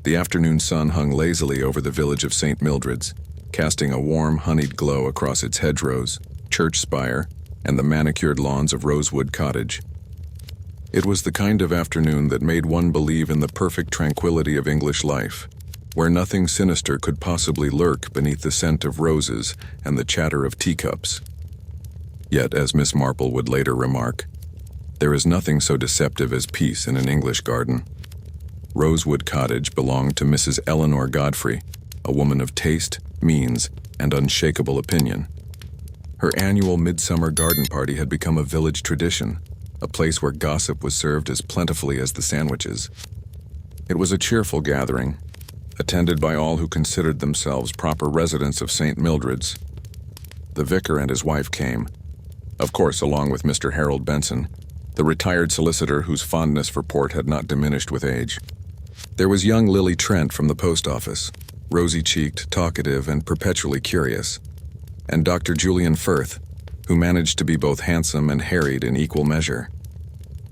The afternoon sun hung lazily over the village of St. Mildred's, casting a warm, honeyed glow across its hedgerows, church spire, and the manicured lawns of Rosewood Cottage. It was the kind of afternoon that made one believe in the perfect tranquility of English life, where nothing sinister could possibly lurk beneath the scent of roses and the chatter of teacups. Yet, as Miss Marple would later remark, there is nothing so deceptive as peace in an English garden. Rosewood Cottage belonged to Mrs. Eleanor Godfrey, a woman of taste, means, and unshakable opinion. Her annual midsummer garden party had become a village tradition, a place where gossip was served as plentifully as the sandwiches. It was a cheerful gathering, attended by all who considered themselves proper residents of St. Mildred's. The vicar and his wife came, of course along with Mr. Harold Benson, the retired solicitor whose fondness for port had not diminished with age. There was young Lily Trent from the post office, rosy-cheeked, talkative, and perpetually curious, and Dr. Julian Firth, who managed to be both handsome and harried in equal measure.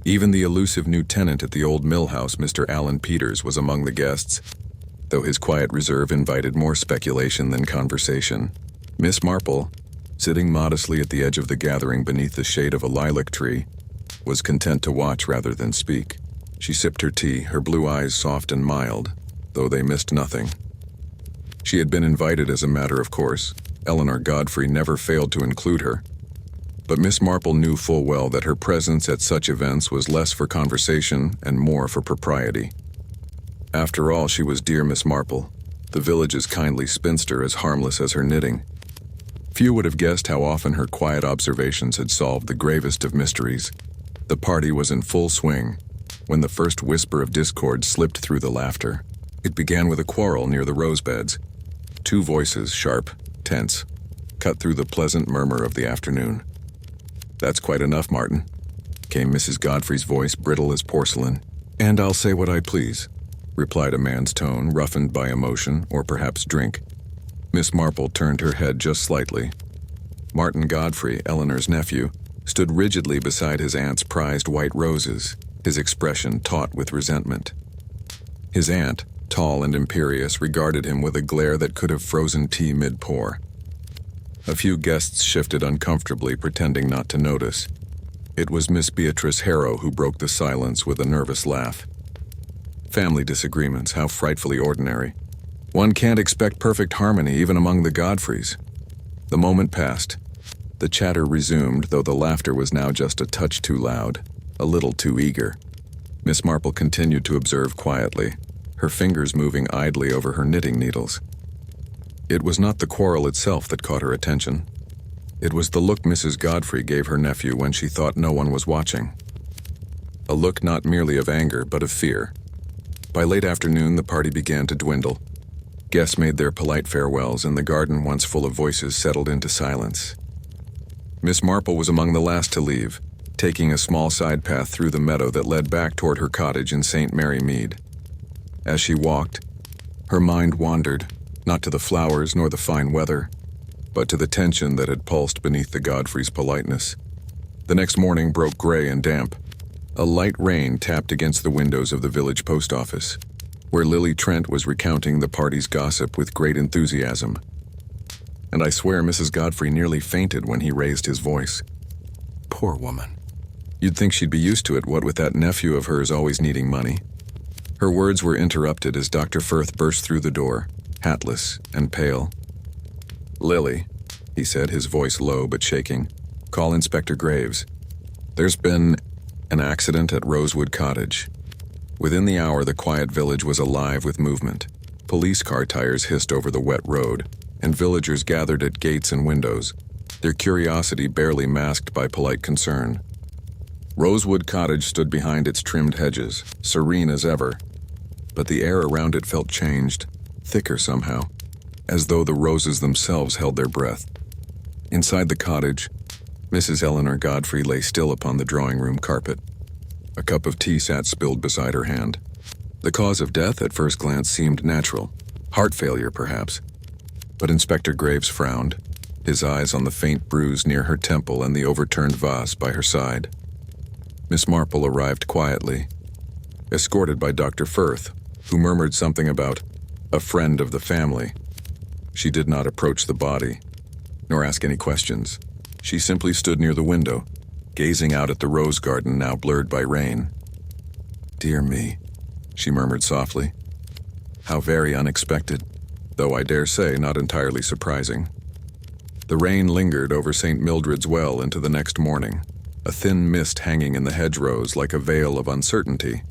Even the elusive new tenant at the old mill house, Mr. Allen Peters, was among the guests, though his quiet reserve invited more speculation than conversation. Miss Marple, sitting modestly at the edge of the gathering beneath the shade of a lilac tree, was content to watch rather than speak. She sipped her tea, her blue eyes soft and mild, though they missed nothing. She had been invited as a matter of course. Eleanor Godfrey never failed to include her. But Miss Marple knew full well that her presence at such events was less for conversation and more for propriety. After all, she was dear Miss Marple, the village's kindly spinster, as harmless as her knitting. Few would have guessed how often her quiet observations had solved the gravest of mysteries. The party was in full swing when the first whisper of discord slipped through the laughter. It began with a quarrel near the rose beds. Two voices, sharp, tense, cut through the pleasant murmur of the afternoon. "That's quite enough, Martin," came Mrs. Godfrey's voice, brittle as porcelain. "And I'll say what I please," replied a man's tone, roughened by emotion, or perhaps drink. Miss Marple turned her head just slightly. Martin Godfrey, Eleanor's nephew, stood rigidly beside his aunt's prized white roses, his expression taut with resentment. His aunt, tall and imperious, regarded him with a glare that could have frozen tea mid-pour. A few guests shifted uncomfortably, pretending not to notice. It was Miss Beatrice Harrow who broke the silence with a nervous laugh. Family disagreements, how frightfully ordinary. One can't expect perfect harmony even among the Godfreys. The moment passed. The chatter resumed, though the laughter was now just a touch too loud, a little too eager. Miss Marple continued to observe quietly, her fingers moving idly over her knitting needles. It was not the quarrel itself that caught her attention. It was the look Mrs. Godfrey gave her nephew when she thought no one was watching. A look not merely of anger, but of fear. By late afternoon, the party began to dwindle. Guests made their polite farewells, and the garden, once full of voices, settled into silence. Miss Marple was among the last to leave, taking a small side path through the meadow that led back toward her cottage in St. Mary Mead. As she walked, her mind wandered, not to the flowers nor the fine weather, but to the tension that had pulsed beneath the Godfreys' politeness. The next morning broke gray and damp. A light rain tapped against the windows of the village post office, where Lily Trent was recounting the party's gossip with great enthusiasm. And I swear Mrs. Godfrey nearly fainted when he raised his voice. Poor woman. You'd think she'd be used to it, what with that nephew of hers always needing money. Her words were interrupted as Dr. Firth burst through the door, hatless and pale. "Lily," he said, his voice low but shaking, "call Inspector Graves. There's been an accident at Rosewood Cottage." Within the hour, the quiet village was alive with movement. Police car tires hissed over the wet road, and villagers gathered at gates and windows, their curiosity barely masked by polite concern. Rosewood Cottage stood behind its trimmed hedges, serene as ever, but the air around it felt changed, thicker somehow, as though the roses themselves held their breath. Inside the cottage, Mrs. Eleanor Godfrey lay still upon the drawing-room carpet. A cup of tea sat spilled beside her hand. The cause of death at first glance seemed natural, heart failure perhaps, but Inspector Graves frowned, his eyes on the faint bruise near her temple and the overturned vase by her side. Miss Marple arrived quietly, escorted by Dr. Firth, who murmured something about a friend of the family. She did not approach the body, nor ask any questions. She simply stood near the window, gazing out at the rose garden now blurred by rain. "Dear me," she murmured softly. "How very unexpected, though I dare say not entirely surprising." The rain lingered over St. Mildred's Well into the next morning, a thin mist hanging in the hedgerows like a veil of uncertainty.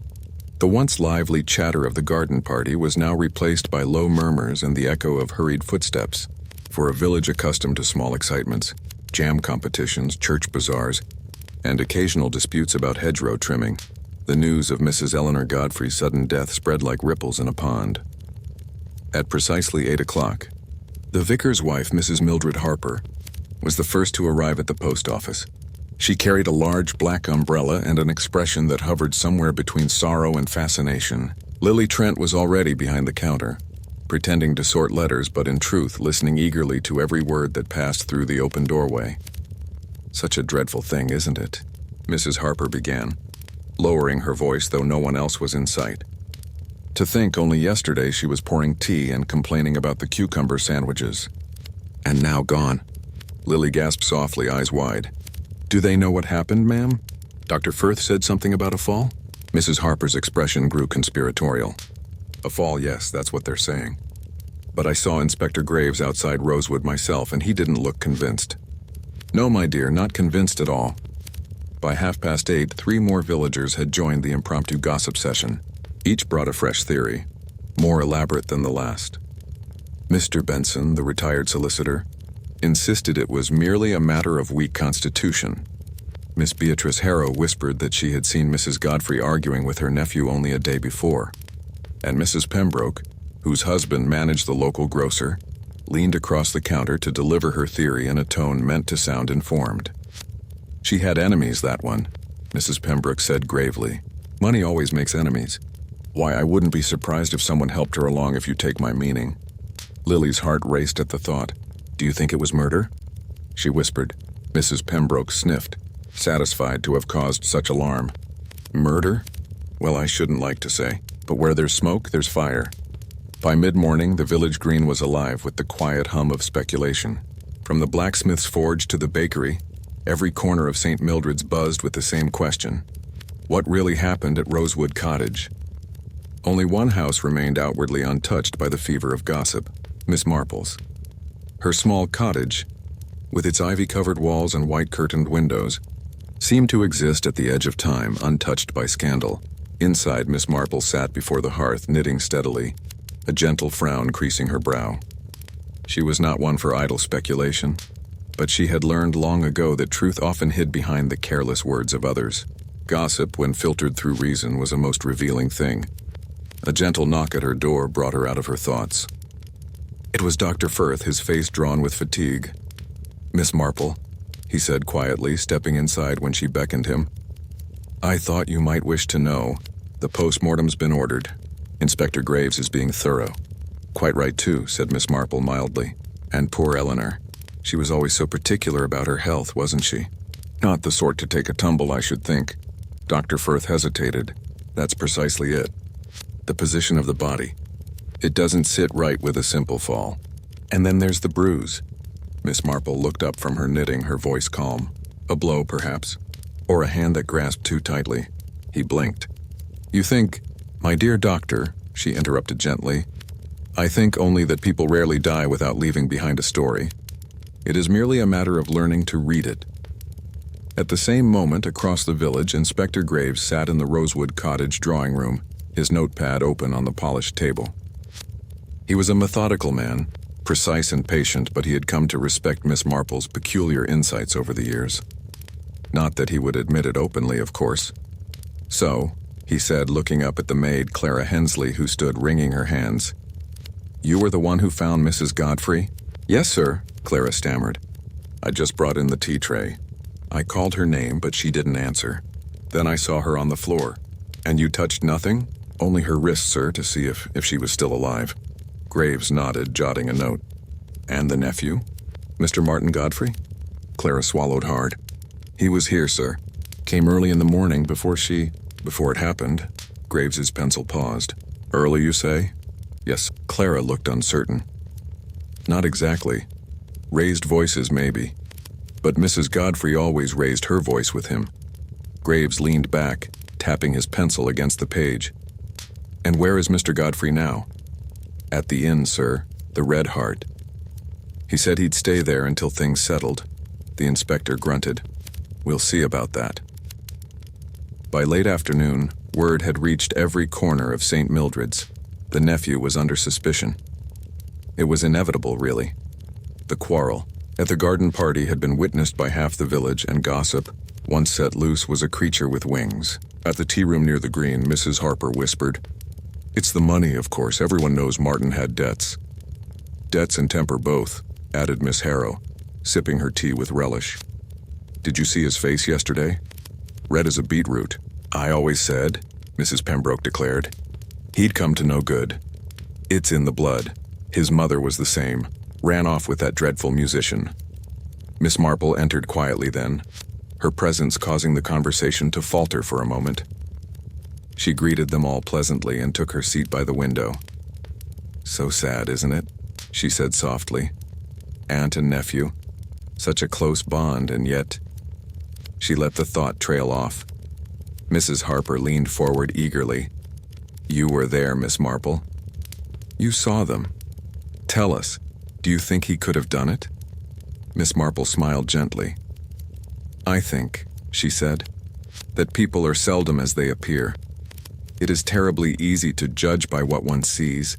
The once lively chatter of the garden party was now replaced by low murmurs and the echo of hurried footsteps. For a village accustomed to small excitements, jam competitions, church bazaars, and occasional disputes about hedgerow trimming, the news of Mrs. Eleanor Godfrey's sudden death spread like ripples in a pond. At precisely 8 o'clock, the vicar's wife, Mrs. Mildred Harper, was the first to arrive at the post office. She carried a large black umbrella and an expression that hovered somewhere between sorrow and fascination. Lily Trent was already behind the counter, pretending to sort letters but in truth listening eagerly to every word that passed through the open doorway. "Such a dreadful thing, isn't it?" Mrs. Harper began, lowering her voice though no one else was in sight. "To think only yesterday she was pouring tea and complaining about the cucumber sandwiches. And now gone." Lily gasped softly, eyes wide. "Do they know what happened, ma'am? Dr. Firth said something about a fall?" Mrs. Harper's expression grew conspiratorial. "A fall, yes, that's what they're saying. But I saw Inspector Graves outside Rosewood myself, and he didn't look convinced." "No, my dear, not convinced at all." By 8:30, 3 more villagers had joined the impromptu gossip session. Each brought a fresh theory, more elaborate than the last. Mr. Benson, the retired solicitor, insisted it was merely a matter of weak constitution. Miss Beatrice Harrow whispered that she had seen Mrs. Godfrey arguing with her nephew only a day before. And Mrs. Pembroke, whose husband managed the local grocer, leaned across the counter to deliver her theory in a tone meant to sound informed. "She had enemies, that one," Mrs. Pembroke said gravely. "Money always makes enemies. Why, I wouldn't be surprised if someone helped her along, if you take my meaning." Lily's heart raced at the thought. "Do you think it was murder?" she whispered. Mrs. Pembroke sniffed, satisfied to have caused such alarm. "Murder? Well, I shouldn't like to say, but where there's smoke, there's fire." By mid-morning, the village green was alive with the quiet hum of speculation. From the blacksmith's forge to the bakery, every corner of St. Mildred's buzzed with the same question. What really happened at Rosewood Cottage? Only one house remained outwardly untouched by the fever of gossip, Miss Marple's. Her small cottage, with its ivy-covered walls and white-curtained windows, seemed to exist at the edge of time, untouched by scandal. Inside, Miss Marple sat before the hearth, knitting steadily, a gentle frown creasing her brow. She was not one for idle speculation, but she had learned long ago that truth often hid behind the careless words of others. Gossip, when filtered through reason, was a most revealing thing. A gentle knock at her door brought her out of her thoughts. It was Dr. Firth, his face drawn with fatigue. "Miss Marple," he said quietly, stepping inside when she beckoned him. "I thought you might wish to know. The post-mortem's been ordered. Inspector Graves is being thorough." "Quite right, too," said Miss Marple mildly. "And poor Eleanor. She was always so particular about her health, wasn't she? Not the sort to take a tumble, I should think." Dr. Firth hesitated. "That's precisely it. The position of the body. It doesn't sit right with a simple fall. And then there's the bruise." Miss Marple looked up from her knitting, her voice calm. "A blow, perhaps? Or a hand that grasped too tightly?" He blinked. "You think—" "My dear doctor," she interrupted gently, "I think only that people rarely die without leaving behind a story. It is merely a matter of learning to read it." At the same moment, across the village, Inspector Graves sat in the Rosewood Cottage drawing room, his notepad open on the polished table. He was a methodical man, precise and patient, but he had come to respect Miss Marple's peculiar insights over the years. Not that he would admit it openly, of course. "So," he said, looking up at the maid, Clara Hensley, who stood wringing her hands, "you were the one who found Mrs. Godfrey?" "Yes, sir," Clara stammered. "I just brought in the tea tray. I called her name, but she didn't answer. Then I saw her on the floor." "And you touched nothing?" "Only her wrist, sir, to see if she was still alive." Graves nodded, jotting a note. "And the nephew? Mr. Martin Godfrey?" Clara swallowed hard. "He was here, sir. Came early in the morning before it happened." Graves's pencil paused. Early, you say? Yes. Clara looked uncertain. Not exactly. Raised voices, maybe. But Mrs. Godfrey always raised her voice with him. Graves leaned back, tapping his pencil against the page. And where is Mr. Godfrey now? At the inn, sir, the Red Hart. He said he'd stay there until things settled. The inspector grunted. We'll see about that. By late afternoon, word had reached every corner of St. Mildred's. The nephew was under suspicion. It was inevitable, really. The quarrel at the garden party had been witnessed by half the village, and gossip, once set loose, was a creature with wings. At the tea room near the green, Mrs. Harper whispered, "It's the money, of course. Everyone knows Martin had debts." "Debts and temper both," added Miss Harrow, sipping her tea with relish. "Did you see his face yesterday? Red as a beetroot." "I always said," Mrs. Pembroke declared, "he'd come to no good. It's in the blood. His mother was the same. Ran off with that dreadful musician." Miss Marple entered quietly then, her presence causing the conversation to falter for a moment. She greeted them all pleasantly and took her seat by the window. "So sad, isn't it?" she said softly. "Aunt and nephew. Such a close bond, and yet—" She let the thought trail off. Mrs. Harper leaned forward eagerly. "You were there, Miss Marple. You saw them. Tell us, do you think he could have done it?" Miss Marple smiled gently. "I think," she said, "that people are seldom as they appear. It is terribly easy to judge by what one sees,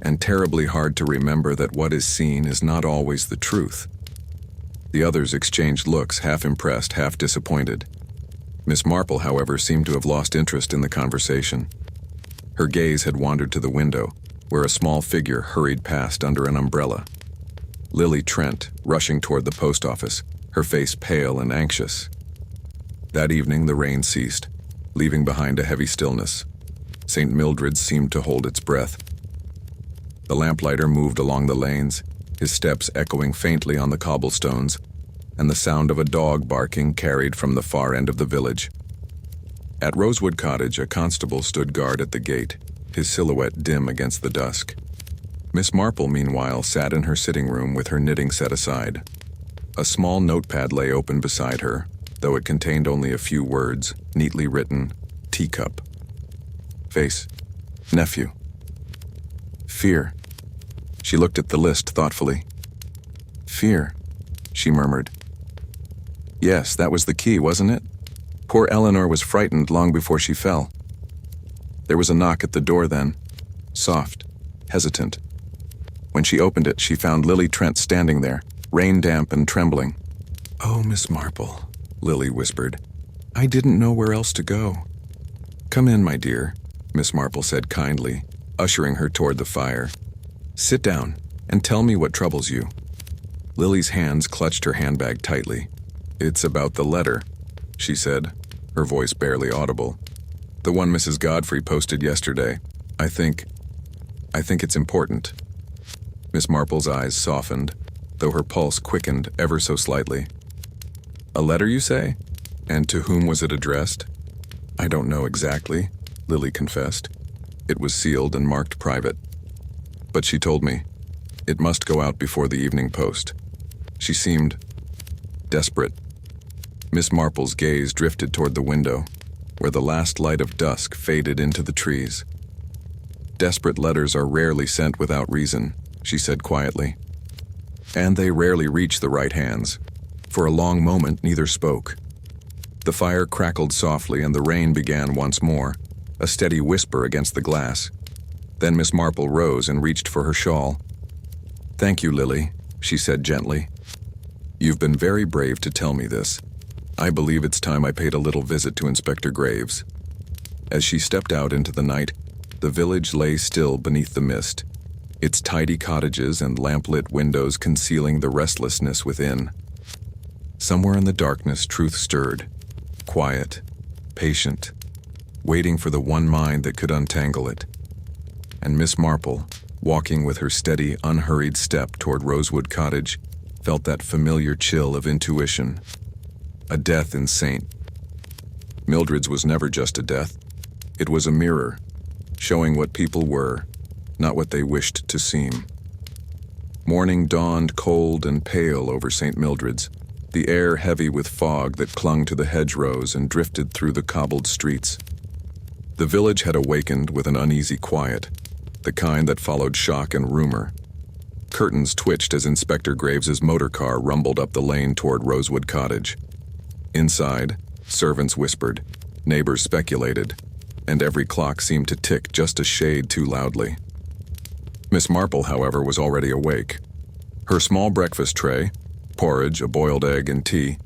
and terribly hard to remember that what is seen is not always the truth." The others exchanged looks, half impressed, half disappointed. Miss Marple, however, seemed to have lost interest in the conversation. Her gaze had wandered to the window, where a small figure hurried past under an umbrella. Lily Trent, rushing toward the post office, her face pale and anxious. That evening the rain ceased, leaving behind a heavy stillness. St. Mildred's seemed to hold its breath. The lamplighter moved along the lanes, his steps echoing faintly on the cobblestones, and the sound of a dog barking carried from the far end of the village. At Rosewood Cottage, a constable stood guard at the gate, his silhouette dim against the dusk. Miss Marple, meanwhile, sat in her sitting room with her knitting set aside. A small notepad lay open beside her, though it contained only a few words, neatly written, "Teacup." Face. Nephew. Fear. She looked at the list thoughtfully. "Fear," she murmured. "Yes, that was the key, wasn't it? Poor Eleanor was frightened long before she fell." There was a knock at the door then, soft, hesitant. When she opened it, she found Lily Trent standing there, rain-damp and trembling. "Oh, Miss Marple," Lily whispered. "I didn't know where else to go." "Come in, my dear," Miss Marple said kindly, ushering her toward the fire. "Sit down and tell me what troubles you." Lily's hands clutched her handbag tightly. "It's about the letter," she said, her voice barely audible. "The one Mrs. Godfrey posted yesterday. I think it's important." Miss Marple's eyes softened, though her pulse quickened ever so slightly. "A letter, you say? And to whom was it addressed?" "I don't know exactly," Lily confessed. "It was sealed and marked private. But she told me it must go out before the evening post." She seemed desperate. Miss Marple's gaze drifted toward the window, where the last light of dusk faded into the trees. "Desperate letters are rarely sent without reason," she said quietly. "And they rarely reach the right hands." For a long moment neither spoke. The fire crackled softly and the rain began once more, a steady whisper against the glass. Then Miss Marple rose and reached for her shawl. "Thank you, Lily," she said gently. "You've been very brave to tell me this. I believe it's time I paid a little visit to Inspector Graves." As she stepped out into the night, the village lay still beneath the mist, its tidy cottages and lamp-lit windows concealing the restlessness within. Somewhere in the darkness, truth stirred, quiet, patient, waiting for the one mind that could untangle it. And Miss Marple, walking with her steady, unhurried step toward Rosewood Cottage, felt that familiar chill of intuition. A death in St. Mildred's was never just a death. It was a mirror, showing what people were, not what they wished to seem. Morning dawned cold and pale over St. Mildred's, the air heavy with fog that clung to the hedgerows and drifted through the cobbled streets. The village had awakened with an uneasy quiet, the kind that followed shock and rumor. Curtains twitched as Inspector Graves's motor car rumbled up the lane toward Rosewood Cottage. Inside, servants whispered, neighbors speculated, and every clock seemed to tick just a shade too loudly. Miss Marple, however, was already awake. Her small breakfast tray, porridge, a boiled egg, and tea,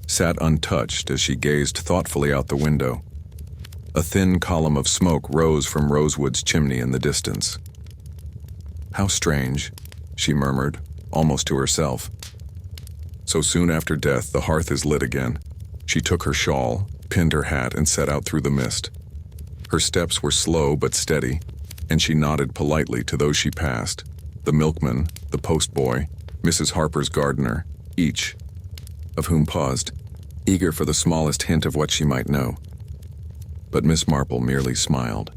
sat untouched as she gazed thoughtfully out the window. A thin column of smoke rose from Rosewood's chimney in the distance. "How strange," she murmured, almost to herself. So soon after death, the hearth is lit again. She took her shawl, pinned her hat, and set out through the mist. Her steps were slow but steady, and she nodded politely to those she passed, the milkman, the postboy, Mrs. Harper's gardener, each of whom paused, eager for the smallest hint of what she might know. But Miss Marple merely smiled.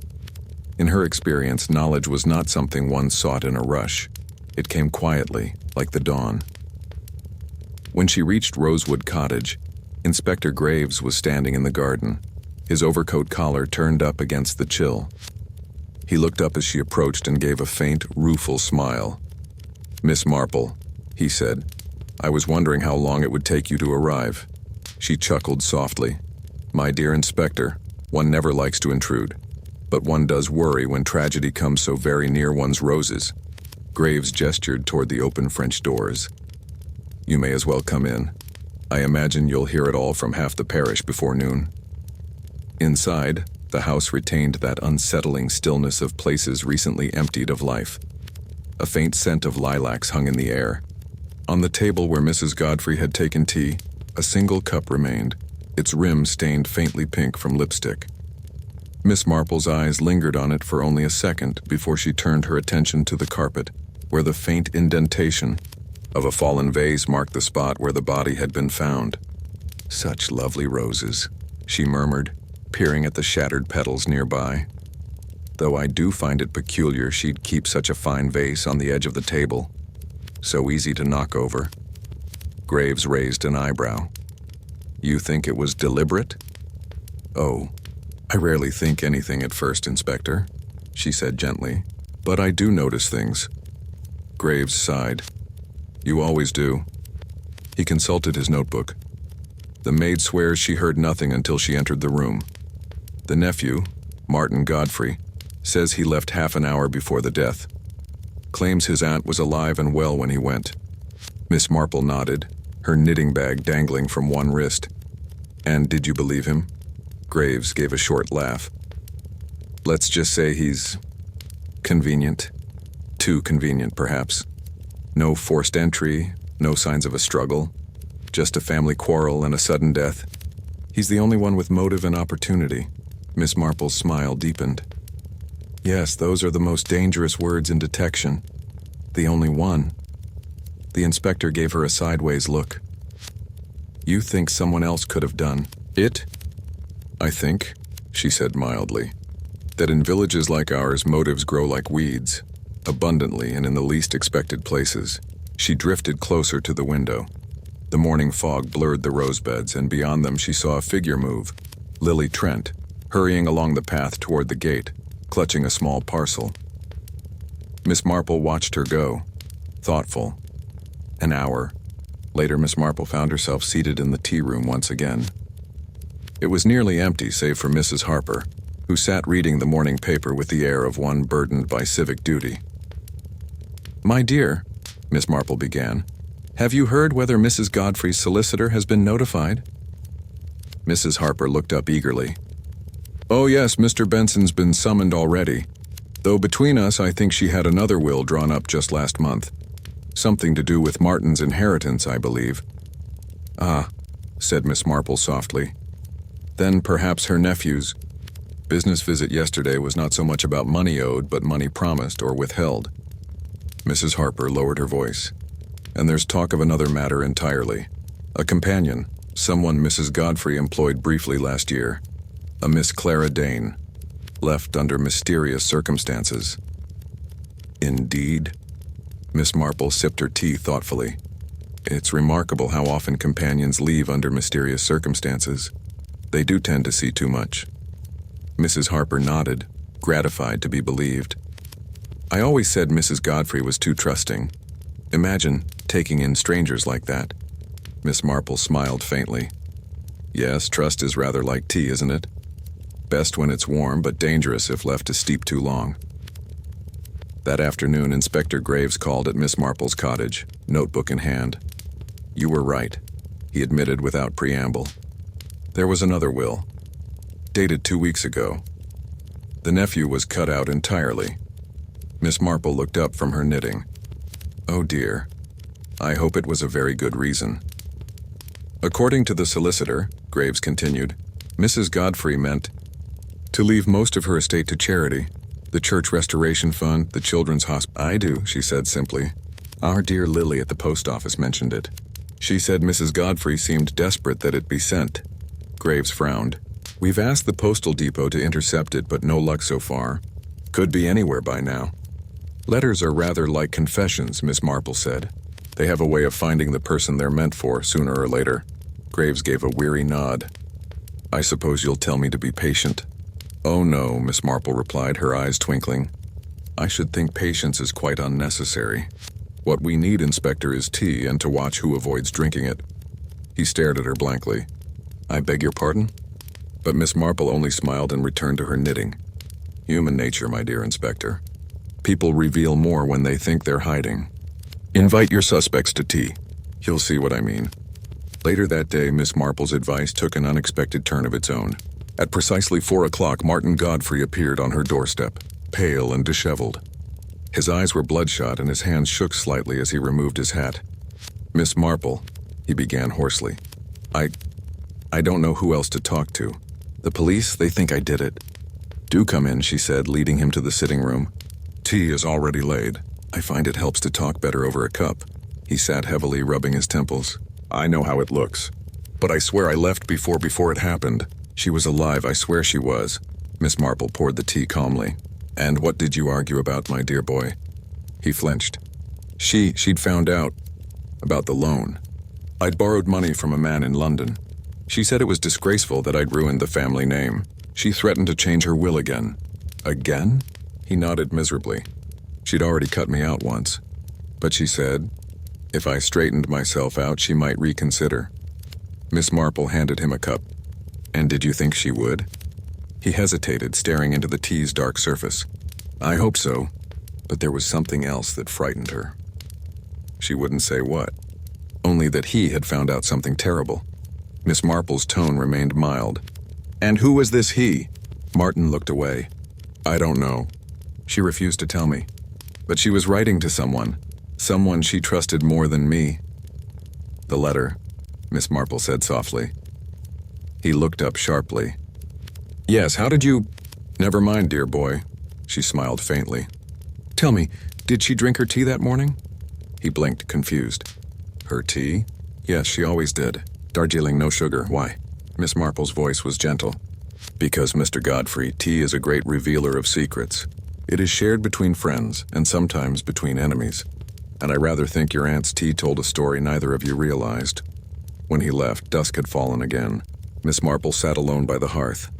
In her experience, knowledge was not something one sought in a rush. It came quietly, like the dawn. When she reached Rosewood Cottage, Inspector Graves was standing in the garden, his overcoat collar turned up against the chill. He looked up as she approached and gave a faint, rueful smile. "Miss Marple," he said, "I was wondering how long it would take you to arrive." She chuckled softly. "My dear Inspector, one never likes to intrude, but one does worry when tragedy comes so very near one's roses." Graves gestured toward the open French doors. "You may as well come in. I imagine you'll hear it all from half the parish before noon." Inside, the house retained that unsettling stillness of places recently emptied of life. A faint scent of lilacs hung in the air. On the table where Mrs. Godfrey had taken tea, a single cup remained, its rim stained faintly pink from lipstick. Miss Marple's eyes lingered on it for only a second before she turned her attention to the carpet, where the faint indentation of a fallen vase marked the spot where the body had been found. "Such lovely roses," she murmured, peering at the shattered petals nearby. "Though I do find it peculiar she'd keep such a fine vase on the edge of the table. So easy to knock over." Graves raised an eyebrow. "You think it was deliberate?" "Oh, I rarely think anything at first, Inspector," she said gently, "but I do notice things." Graves sighed. "You always do." He consulted his notebook. "The maid swears she heard nothing until she entered the room. The nephew, Martin Godfrey, says he left half an hour before the death. Claims his aunt was alive and well when he went." Miss Marple nodded, her knitting bag dangling from one wrist. "And did you believe him?" Graves gave a short laugh. "Let's just say he's convenient. Too convenient, perhaps. No forced entry, no signs of a struggle. Just a family quarrel and a sudden death. He's the only one with motive and opportunity." Miss Marple's smile deepened. "Yes, those are the most dangerous words in detection. The only one." The inspector gave her a sideways look. "You think someone else could have done it?" "I think," she said mildly, "that in villages like ours motives grow like weeds, abundantly and in the least expected places." She drifted closer to the window. The morning fog blurred the rosebeds, and beyond them she saw a figure move, Lily Trent, hurrying along the path toward the gate, clutching a small parcel. Miss Marple watched her go, thoughtful. An hour later, Miss Marple found herself seated in the tea room once again. It was nearly empty save for Mrs. Harper, who sat reading the morning paper with the air of one burdened by civic duty. "My dear," Miss Marple began, "have you heard whether Mrs. Godfrey's solicitor has been notified?" Mrs. Harper looked up eagerly. "Oh yes, Mr. Benson's been summoned already. Though between us, I think she had another will drawn up just last month. Something to do with Martin's inheritance, I believe." "Ah," said Miss Marple softly. "Then perhaps her nephew's business visit yesterday was not so much about money owed, but money promised or withheld." Mrs. Harper lowered her voice. "And there's talk of another matter entirely. A companion, someone Mrs. Godfrey employed briefly last year. A Miss Clara Dane." left under mysterious circumstances. Indeed. Miss Marple sipped her tea thoughtfully. It's remarkable how often companions leave under mysterious circumstances. They do tend to see too much. Mrs. Harper nodded, gratified to be believed. I always said Mrs. Godfrey was too trusting. Imagine taking in strangers like that. Miss Marple smiled faintly. Yes, trust is rather like tea, isn't it? Best when it's warm, but dangerous if left to steep too long. That afternoon, Inspector Graves called at Miss Marple's cottage, notebook in hand. You were right, he admitted without preamble. There was another will, dated 2 weeks ago. The nephew was cut out entirely. Miss Marple looked up from her knitting. Oh dear. I hope it was a very good reason. According to the solicitor, Graves continued, Mrs. Godfrey meant to leave most of her estate to charity. The Church Restoration Fund, the Children's Hospital. I do, she said simply. Our dear Lily at the post office mentioned it. She said Mrs. Godfrey seemed desperate that it be sent. Graves frowned. We've asked the postal depot to intercept it, but no luck so far. Could be anywhere by now. Letters are rather like confessions, Miss Marple said. They have a way of finding the person they're meant for sooner or later. Graves gave a weary nod. I suppose you'll tell me to be patient. Oh no, Miss Marple replied, her eyes twinkling. I should think patience is quite unnecessary. What we need, Inspector, is tea and to watch who avoids drinking it. He stared at her blankly. I beg your pardon? But Miss Marple only smiled and returned to her knitting. Human nature, my dear Inspector. People reveal more when they think they're hiding. Invite your suspects to tea. You'll see what I mean. Later that day, Miss Marple's advice took an unexpected turn of its own. At precisely 4 o'clock, Martin Godfrey appeared on her doorstep, pale and disheveled. His eyes were bloodshot and his hands shook slightly as he removed his hat. Miss Marple, he began hoarsely. I don't know who else to talk to. The police, they think I did it. Do come in, she said, leading him to the sitting room. Tea is already laid. I find it helps to talk better over a cup. He sat heavily, rubbing his temples. I know how it looks. But I swear I left before it happened. She was alive, I swear she was. Miss Marple poured the tea calmly. And what did you argue about, my dear boy? He flinched. She'd found out about the loan. I'd borrowed money from a man in London. She said it was disgraceful that I'd ruined the family name. She threatened to change her will again. Again? He nodded miserably. She'd already cut me out once. But she said, if I straightened myself out, she might reconsider. Miss Marple handed him a cup. And did you think she would? He hesitated, staring into the tea's dark surface. I hope so, but there was something else that frightened her. She wouldn't say what. Only that he had found out something terrible. Miss Marple's tone remained mild. And who was this he? Martin looked away. I don't know. She refused to tell me. But she was writing to someone she trusted more than me. The letter, Miss Marple said softly. He looked up sharply. Yes, how did you... Never mind, dear boy. She smiled faintly. Tell me, did she drink her tea that morning? He blinked, confused. Her tea? Yes, she always did. Darjeeling, no sugar. Why? Miss Marple's voice was gentle. Because, Mr. Godfrey, tea is a great revealer of secrets. It is shared between friends, and sometimes between enemies. And I rather think your aunt's tea told a story neither of you realized. When he left, dusk had fallen again. Miss Marple sat alone by the hearth,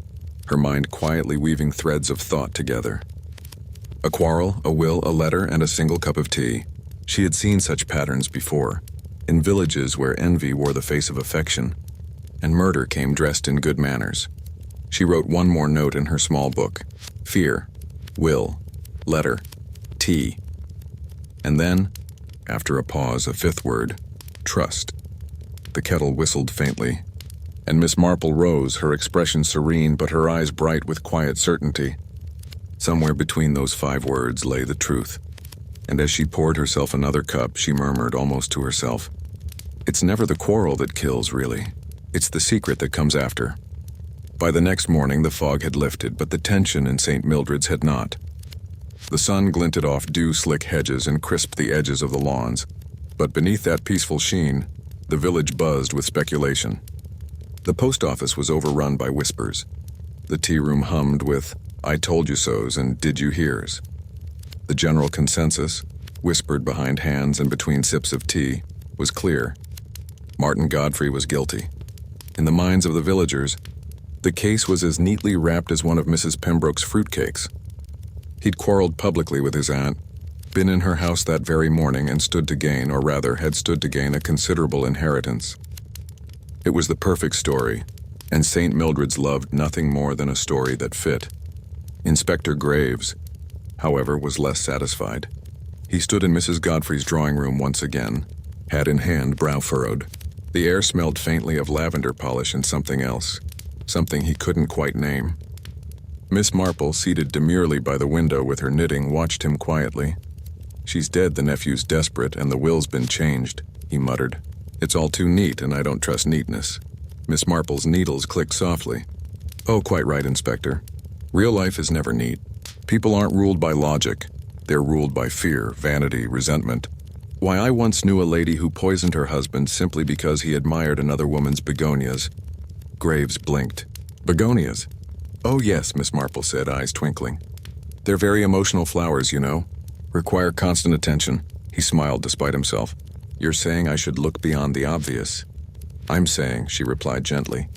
her mind quietly weaving threads of thought together. A quarrel, a will, a letter, and a single cup of tea. She had seen such patterns before, in villages where envy wore the face of affection, and murder came dressed in good manners. She wrote one more note in her small book. Fear, will, letter, tea. And then, after a pause, a fifth word, trust. The kettle whistled faintly, and Miss Marple rose, her expression serene but her eyes bright with quiet certainty. Somewhere between those 5 words lay the truth, and as she poured herself another cup, she murmured almost to herself, It's never the quarrel that kills, really. It's the secret that comes after. By the next morning, the fog had lifted, but the tension in St. Mildred's had not. The sun glinted off dew-slick hedges and crisped the edges of the lawns, but beneath that peaceful sheen, the village buzzed with speculation. The post office was overrun by whispers. The tea room hummed with, I told you so's and did you hears. The general consensus, whispered behind hands and between sips of tea, was clear. Martin Godfrey was guilty. In the minds of the villagers, the case was as neatly wrapped as one of Mrs. Pembroke's fruitcakes. He'd quarreled publicly with his aunt, been in her house that very morning and stood to gain, or rather had stood to gain, a considerable inheritance. It was the perfect story, and St. Mildred's loved nothing more than a story that fit. Inspector Graves, however, was less satisfied. He stood in Mrs. Godfrey's drawing room once again, hat in hand, brow furrowed. The air smelled faintly of lavender polish and something else, something he couldn't quite name. Miss Marple, seated demurely by the window with her knitting, watched him quietly. "She's dead, the nephew's desperate, and the will's been changed," he muttered. "It's all too neat, and I don't trust neatness." Miss Marple's needles clicked softly. "Oh, quite right, Inspector. Real life is never neat. People aren't ruled by logic. They're ruled by fear, vanity, resentment. Why, I once knew a lady who poisoned her husband simply because he admired another woman's begonias." Graves blinked. "Begonias?" "Oh yes," Miss Marple said, eyes twinkling. "They're very emotional flowers, you know. Require constant attention." He smiled despite himself. "You're saying I should look beyond the obvious." "I'm saying," she replied gently,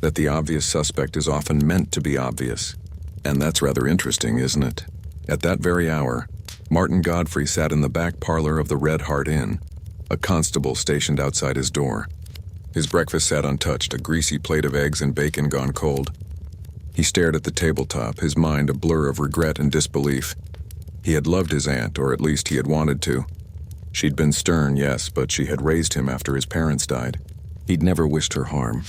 "that the obvious suspect is often meant to be obvious. And that's rather interesting, isn't it?" At that very hour, Martin Godfrey sat in the back parlor of the Red Hart Inn, a constable stationed outside his door. His breakfast sat untouched, a greasy plate of eggs and bacon gone cold. He stared at the tabletop, his mind a blur of regret and disbelief. He had loved his aunt, or at least he had wanted to. She'd been stern, yes, but she had raised him after his parents died. He'd never wished her harm.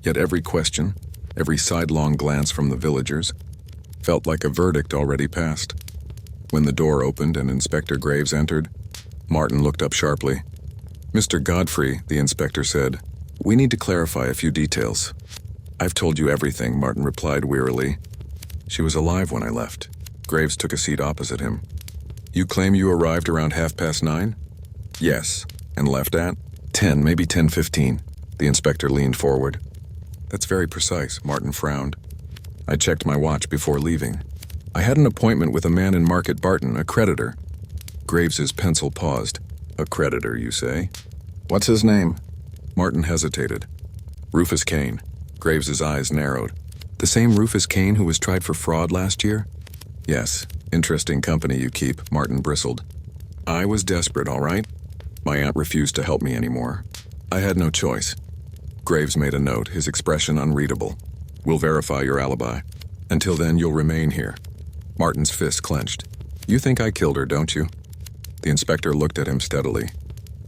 Yet every question, every sidelong glance from the villagers, felt like a verdict already passed. When the door opened and Inspector Graves entered, Martin looked up sharply. "Mr. Godfrey," the inspector said, "we need to clarify a few details." "I've told you everything," Martin replied wearily. "She was alive when I left." Graves took a seat opposite him. "You claim you arrived around 9:30? "Yes." "And left at?" 10, maybe 10:15. The inspector leaned forward. "That's very precise," Martin frowned. "I checked my watch before leaving. I had an appointment with a man in Market Barton, a creditor." Graves's pencil paused. "A creditor, you say? What's his name?" Martin hesitated. "Rufus Kane." Graves's eyes narrowed. "The same Rufus Kane who was tried for fraud last year?" "Yes. Interesting company you keep," Martin bristled. "I was desperate, all right? My aunt refused to help me anymore. I had no choice." Graves made a note, his expression unreadable. "We'll verify your alibi. Until then, you'll remain here." Martin's fist clenched. "You think I killed her, don't you?" The inspector looked at him steadily.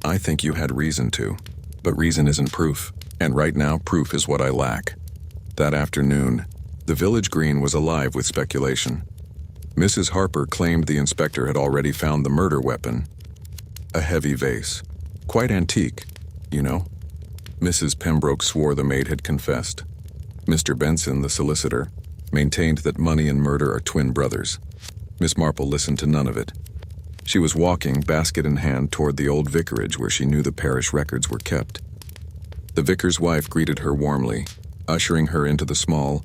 "I think you had reason to, but reason isn't proof, and right now proof is what I lack." That afternoon, the village green was alive with speculation. Mrs. Harper claimed the inspector had already found the murder weapon. A heavy vase. Quite antique, you know. Mrs. Pembroke swore the maid had confessed. Mr. Benson, the solicitor, maintained that money and murder are twin brothers. Miss Marple listened to none of it. She was walking, basket in hand, toward the old vicarage where she knew the parish records were kept. The vicar's wife greeted her warmly, ushering her into the small,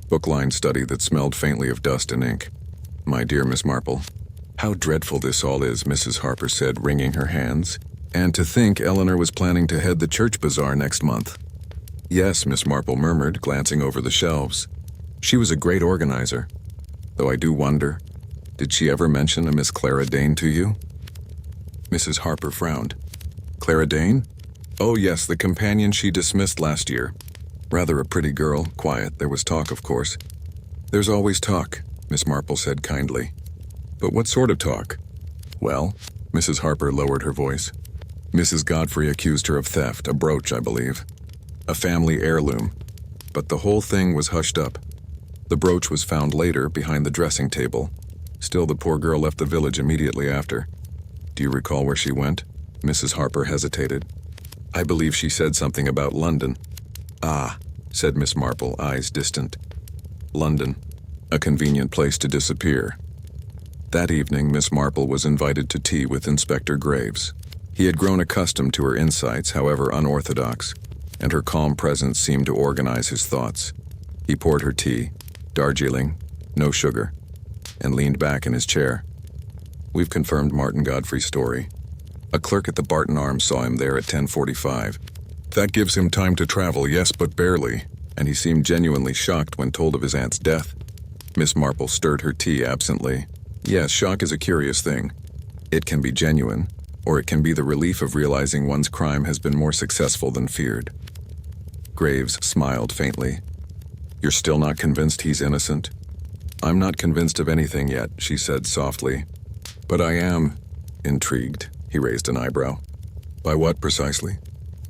book-lined study that smelled faintly of dust and ink. "My dear Miss Marple, how dreadful this all is," Mrs. Harper said, wringing her hands. "And to think Eleanor was planning to head the church bazaar next month." "Yes," Miss Marple murmured, glancing over the shelves. "She was a great organizer. Though I do wonder, did she ever mention a Miss Clara Dane to you?" Mrs. Harper frowned. "Clara Dane? Oh yes, the companion she dismissed last year. Rather a pretty girl, quiet. There was talk, of course." "There's always talk," Miss Marple said kindly. "But what sort of talk?" "Well," Mrs. Harper lowered her voice. "Mrs. Godfrey accused her of theft, a brooch, I believe. A family heirloom. But the whole thing was hushed up. The brooch was found later behind the dressing table. Still, the poor girl left the village immediately after." "Do you recall where she went?" Mrs. Harper hesitated. "I believe she said something about London." "Ah," said Miss Marple, eyes distant. "London. A convenient place to disappear." That evening, Miss Marple was invited to tea with Inspector Graves. He had grown accustomed to her insights, however unorthodox, and her calm presence seemed to organize his thoughts. He poured her tea, Darjeeling, no sugar, and leaned back in his chair. We've confirmed Martin Godfrey's story. A clerk at the Barton Arms saw him there at 10:45. That gives him time to travel, yes, but barely, and he seemed genuinely shocked when told of his aunt's death. Miss Marple stirred her tea absently. Yes, shock is a curious thing. It can be genuine, or it can be the relief of realizing one's crime has been more successful than feared. Graves smiled faintly. You're still not convinced he's innocent? I'm not convinced of anything yet, she said softly. But I am intrigued. He raised an eyebrow. By what precisely?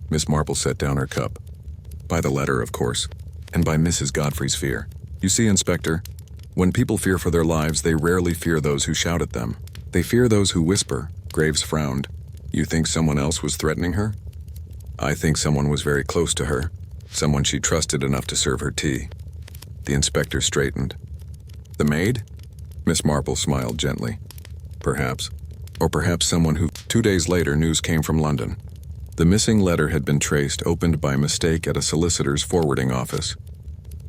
Miss Marple set down her cup. By the letter, of course, and by Mrs. Godfrey's fear. You see, Inspector, when people fear for their lives, they rarely fear those who shout at them. They fear those who whisper. Graves frowned. You think someone else was threatening her? I think someone was very close to her. Someone she trusted enough to serve her tea. The inspector straightened. The maid? Miss Marple smiled gently. Perhaps. Or perhaps someone who, 2 days later, news came from London. The missing letter had been traced, opened by mistake at a solicitor's forwarding office.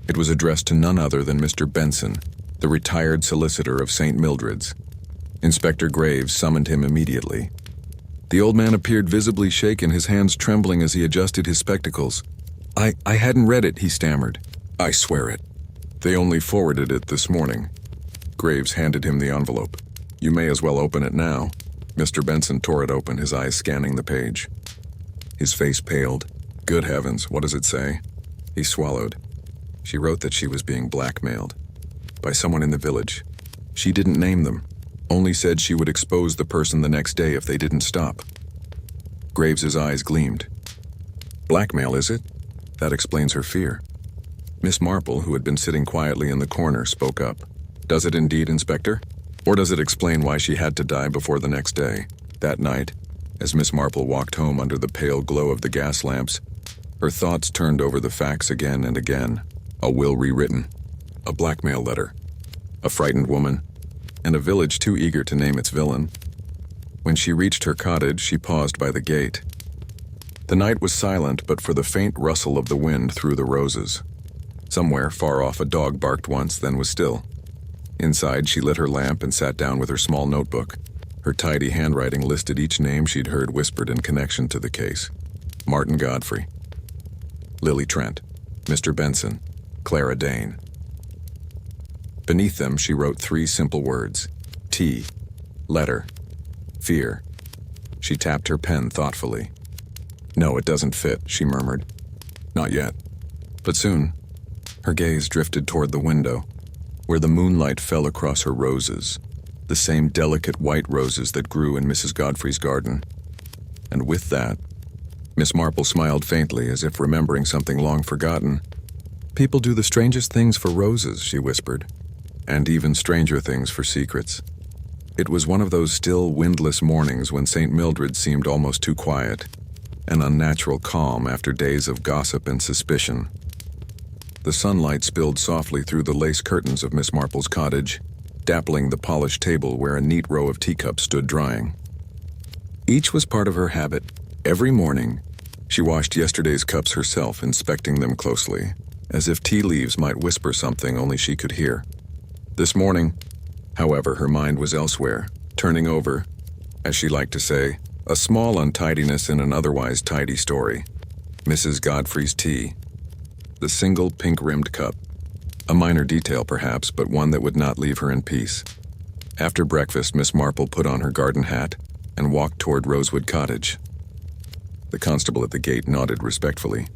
It was addressed to none other than Mr. Benson, the retired solicitor of St. Mildred's. Inspector Graves summoned him immediately. The old man appeared visibly shaken, his hands trembling as he adjusted his spectacles. I hadn't read it, he stammered. I swear it. They only forwarded it this morning. Graves handed him the envelope. You may as well open it now. Mr. Benson tore it open, his eyes scanning the page. His face paled. Good heavens, what does it say? He swallowed. She wrote that she was being blackmailed. By someone in the village. She didn't name them. Only said she would expose the person the next day if they didn't stop. Graves's eyes gleamed. Blackmail, is it? That explains her fear. Miss Marple, who had been sitting quietly in the corner, spoke up. Does it indeed, Inspector? Or does it explain why she had to die before the next day? That night, as Miss Marple walked home under the pale glow of the gas lamps, her thoughts turned over the facts again and again. A will rewritten. A blackmail letter. A frightened woman. And a village too eager to name its villain. When she reached her cottage, she paused by the gate. The night was silent but for the faint rustle of the wind through the roses. Somewhere far off a dog barked once, then was still. Inside, she lit her lamp and sat down with her small notebook. Her tidy handwriting listed each name she'd heard whispered in connection to the case. Martin Godfrey. Lily Trent. Mr. Benson. Clara Dane. Beneath them, she wrote 3 simple words. Tea. Letter. Fear. She tapped her pen thoughtfully. No, it doesn't fit, she murmured. Not yet. But soon. Her gaze drifted toward the window, where the moonlight fell across her roses, the same delicate white roses that grew in Mrs. Godfrey's garden. And with that, Miss Marple smiled faintly as if remembering something long forgotten. People do the strangest things for roses, she whispered, and even stranger things for secrets. It was one of those still, windless mornings when St. Mildred seemed almost too quiet, an unnatural calm after days of gossip and suspicion. The sunlight spilled softly through the lace curtains of Miss Marple's cottage, dappling the polished table where a neat row of teacups stood drying. Each was part of her habit. Every morning, she washed yesterday's cups herself, inspecting them closely, as if tea leaves might whisper something only she could hear. This morning, however, her mind was elsewhere, turning over, as she liked to say, a small untidiness in an otherwise tidy story. Mrs. Godfrey's tea. The single pink-rimmed cup. A minor detail, perhaps, but one that would not leave her in peace. After breakfast, Miss Marple put on her garden hat and walked toward Rosewood Cottage. The constable at the gate nodded respectfully.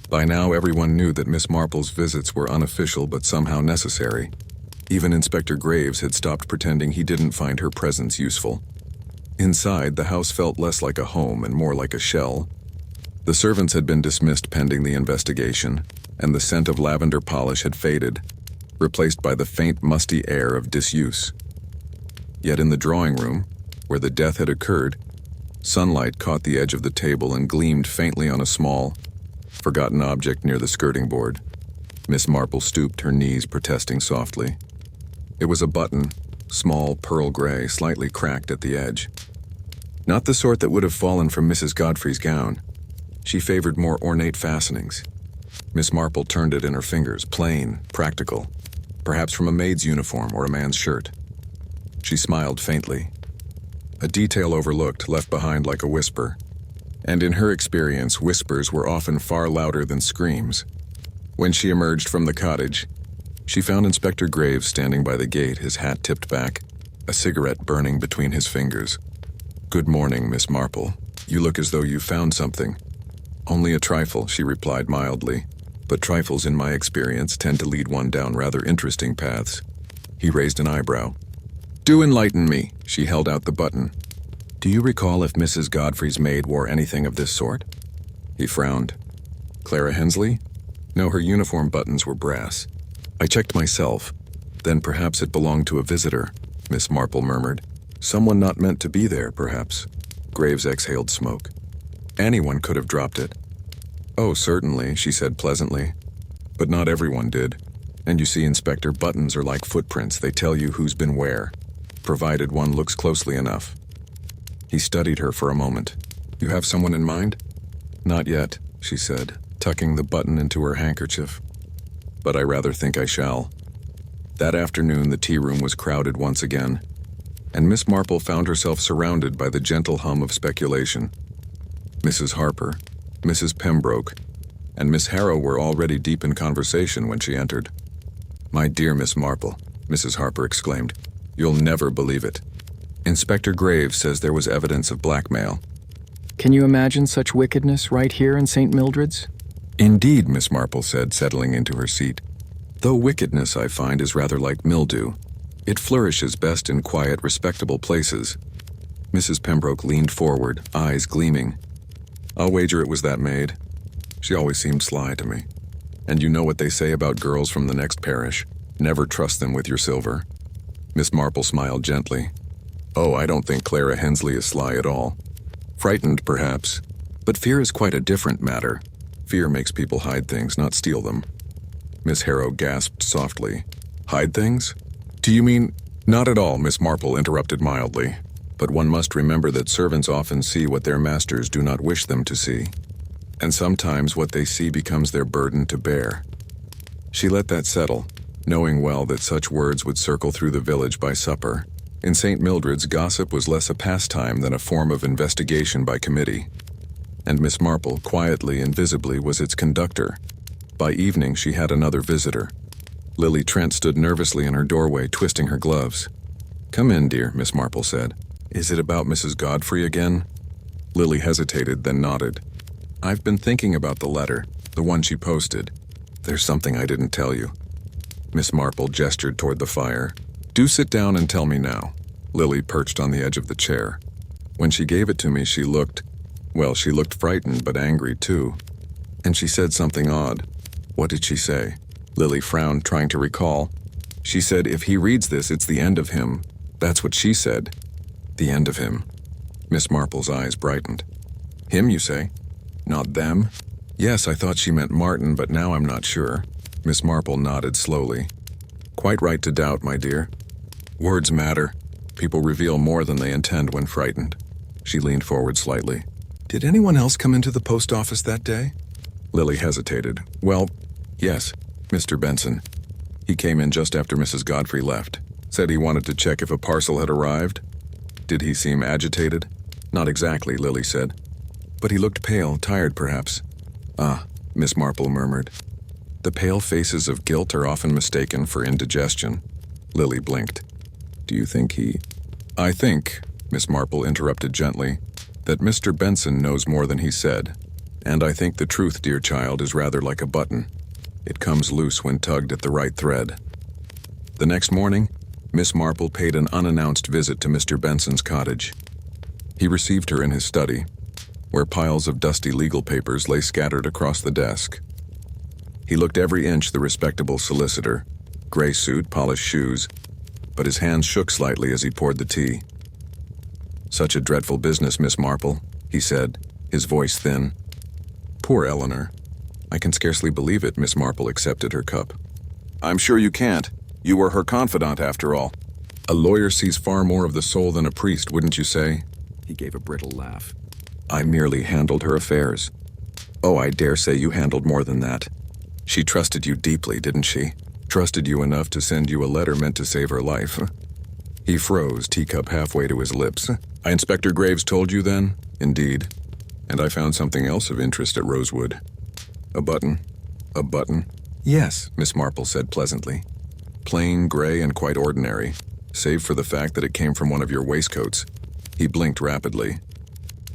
By now, everyone knew that Miss Marple's visits were unofficial but somehow necessary. Even Inspector Graves had stopped pretending he didn't find her presence useful. Inside, the house felt less like a home and more like a shell. The servants had been dismissed pending the investigation, and the scent of lavender polish had faded, replaced by the faint, musty air of disuse. Yet in the drawing room, where the death had occurred, sunlight caught the edge of the table and gleamed faintly on a small, forgotten object near the skirting board. Miss Marple stooped, her knees protesting softly. It was a button, small, pearl gray, slightly cracked at the edge. Not the sort that would have fallen from Mrs. Godfrey's gown. She favored more ornate fastenings. Miss Marple turned it in her fingers, plain, practical. perhaps from a maid's uniform or a man's shirt. She smiled faintly. A detail overlooked, left behind like a whisper. And in her experience, whispers were often far louder than screams. When she emerged from the cottage, she found Inspector Graves standing by the gate, his hat tipped back, a cigarette burning between his fingers. "Good morning, Miss Marple. You look as though you found something." "Only a trifle," she replied mildly, "but trifles in my experience tend to lead one down rather interesting paths." He raised an eyebrow. "Do enlighten me." She held out the button. "Do you recall if Mrs. Godfrey's maid wore anything of this sort?" He frowned. "Clara Hensley? No, her uniform buttons were brass. I checked myself. Then perhaps it belonged to a visitor," Miss Marple murmured. "Someone not meant to be there, perhaps." Graves exhaled smoke. "Anyone could have dropped it." "Oh, certainly," she said pleasantly. "But not everyone did. And you see, Inspector, buttons are like footprints. They tell you who's been where, provided one looks closely enough." He studied her for a moment. "You have someone in mind?" "Not yet," she said, tucking the button into her handkerchief. "But I rather think I shall." That afternoon the tea room was crowded once again, and Miss Marple found herself surrounded by the gentle hum of speculation. Mrs. Harper, Mrs. Pembroke, and Miss Harrow were already deep in conversation when she entered. "My dear Miss Marple," Mrs. Harper exclaimed, "you'll never believe it. Inspector Graves says there was evidence of blackmail." Can you imagine such wickedness right here in St. Mildred's? "Indeed," Miss Marple said, settling into her seat. "Though wickedness, I find, is rather like mildew. It flourishes best in quiet, respectable places." Mrs. Pembroke leaned forward, eyes gleaming. "I'll wager it was that maid. She always seemed sly to me. And you know what they say about girls from the next parish. Never trust them with your silver." Miss Marple smiled gently. "Oh, I don't think Clara Hensley is sly at all. Frightened, perhaps. But fear is quite a different matter. Fear makes people hide things, not steal them." Miss Harrow gasped softly. "Hide things? Do you mean—" "Not at all," Miss Marple interrupted mildly. "But one must remember that servants often see what their masters do not wish them to see. And sometimes what they see becomes their burden to bear." She let that settle, knowing well that such words would circle through the village by supper. In St. Mildred's, gossip was less a pastime than a form of investigation by committee. And Miss Marple, quietly and visibly, was its conductor. By evening, she had another visitor. Lily Trent stood nervously in her doorway, twisting her gloves. "Come in, dear," Miss Marple said. "Is it about Mrs. Godfrey again?" Lily hesitated, then nodded. "I've been thinking about the letter, the one she posted. There's something I didn't tell you." Miss Marple gestured toward the fire. "Do sit down and tell me now." Lily perched on the edge of the chair. "When she gave it to me, she looked frightened but angry too. And she said something odd." "What did she say?" Lily frowned, trying to recall. "She said, if he reads this, it's the end of him. That's what she said." "The end of him." Miss Marple's eyes brightened. "Him, you say? Not them?" "Yes, I thought she meant Martin, but now I'm not sure." Miss Marple nodded slowly. "Quite right to doubt, my dear. Words matter. People reveal more than they intend when frightened." She leaned forward slightly. "Did anyone else come into the post office that day?" Lily hesitated. "Well, yes, Mr. Benson. He came in just after Mrs. Godfrey left. Said he wanted to check if a parcel had arrived." "Did he seem agitated?" "Not exactly," Lily said. "But he looked pale, tired perhaps." "Ah," Miss Marple murmured. "The pale faces of guilt are often mistaken for indigestion." Lily blinked. "Do you think he—" "I think," Miss Marple interrupted gently, "that Mr. Benson knows more than he said. And I think the truth, dear child, is rather like a button. It comes loose when tugged at the right thread." The next morning, Miss Marple paid an unannounced visit to Mr. Benson's cottage. He received her in his study, where piles of dusty legal papers lay scattered across the desk. He looked every inch the respectable solicitor, gray suit, polished shoes, but his hands shook slightly as he poured the tea. "Such a dreadful business, Miss Marple," he said, his voice thin. "Poor Eleanor." "I can scarcely believe it," Miss Marple accepted her cup. "I'm sure you can't. You were her confidant, after all. A lawyer sees far more of the soul than a priest, wouldn't you say?" He gave a brittle laugh. "I merely handled her affairs." "Oh, I dare say you handled more than that. She trusted you deeply, didn't she?" Trusted you enough to send you a letter meant to save her life. He froze, teacup halfway to his lips. Inspector Graves told you then? Indeed. And I found something else of interest at Rosewood. A button. A button? Yes, Miss Marple said pleasantly. Plain, gray, and quite ordinary, save for the fact that it came from one of your waistcoats. He blinked rapidly.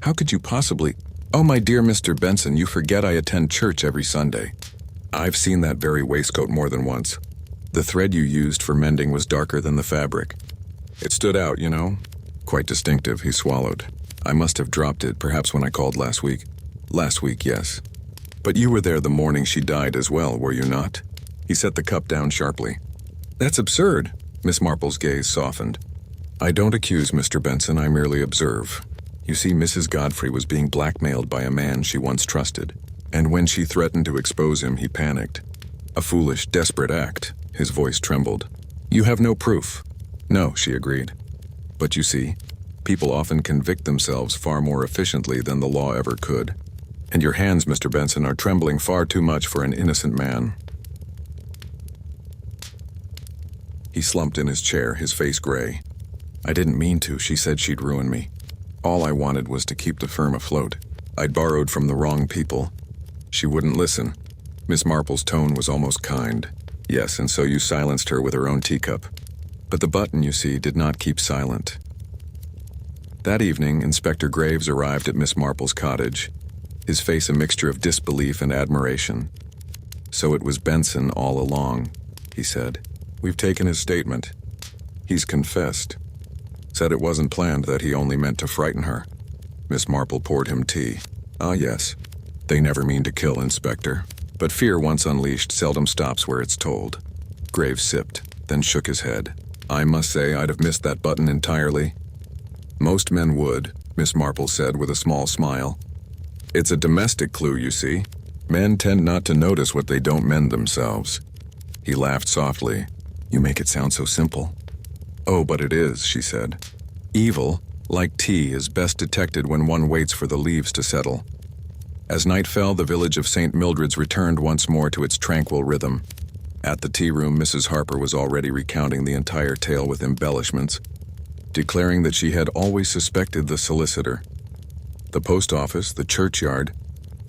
How could you possibly— Oh, my dear Mr. Benson, you forget I attend church every Sunday. I've seen that very waistcoat more than once. The thread you used for mending was darker than the fabric. It stood out, you know. Quite distinctive, he swallowed. I must have dropped it, perhaps when I called last week. Last week, yes. But you were there the morning she died as well, were you not? He set the cup down sharply. That's absurd. Miss Marple's gaze softened. I don't accuse Mr. Benson, I merely observe. You see, Mrs. Godfrey was being blackmailed by a man she once trusted, and when she threatened to expose him, he panicked. A foolish, desperate act. His voice trembled. You have no proof. No, she agreed. But you see, people often convict themselves far more efficiently than the law ever could. And your hands, Mr. Benson, are trembling far too much for an innocent man. He slumped in his chair, his face gray. I didn't mean to. She said she'd ruin me. All I wanted was to keep the firm afloat. I'd borrowed from the wrong people. She wouldn't listen. Miss Marple's tone was almost kind. Yes, and so you silenced her with her own teacup. But the button, you see, did not keep silent. That evening, Inspector Graves arrived at Miss Marple's cottage, his face a mixture of disbelief and admiration. So it was Benson all along, he said. We've taken his statement. He's confessed. Said it wasn't planned, that he only meant to frighten her. Miss Marple poured him tea. Ah, yes. They never mean to kill, Inspector. But fear once unleashed seldom stops where it's told. Graves sipped, then shook his head. I must say I'd have missed that button entirely. Most men would, Miss Marple said with a small smile. It's a domestic clue, you see. Men tend not to notice what they don't mend themselves. He laughed softly. You make it sound so simple. Oh, but it is, she said. Evil, like tea, is best detected when one waits for the leaves to settle. As night fell, the village of St. Mildred's returned once more to its tranquil rhythm. At the tea room, Mrs. Harper was already recounting the entire tale with embellishments, declaring that she had always suspected the solicitor. The post office, the churchyard,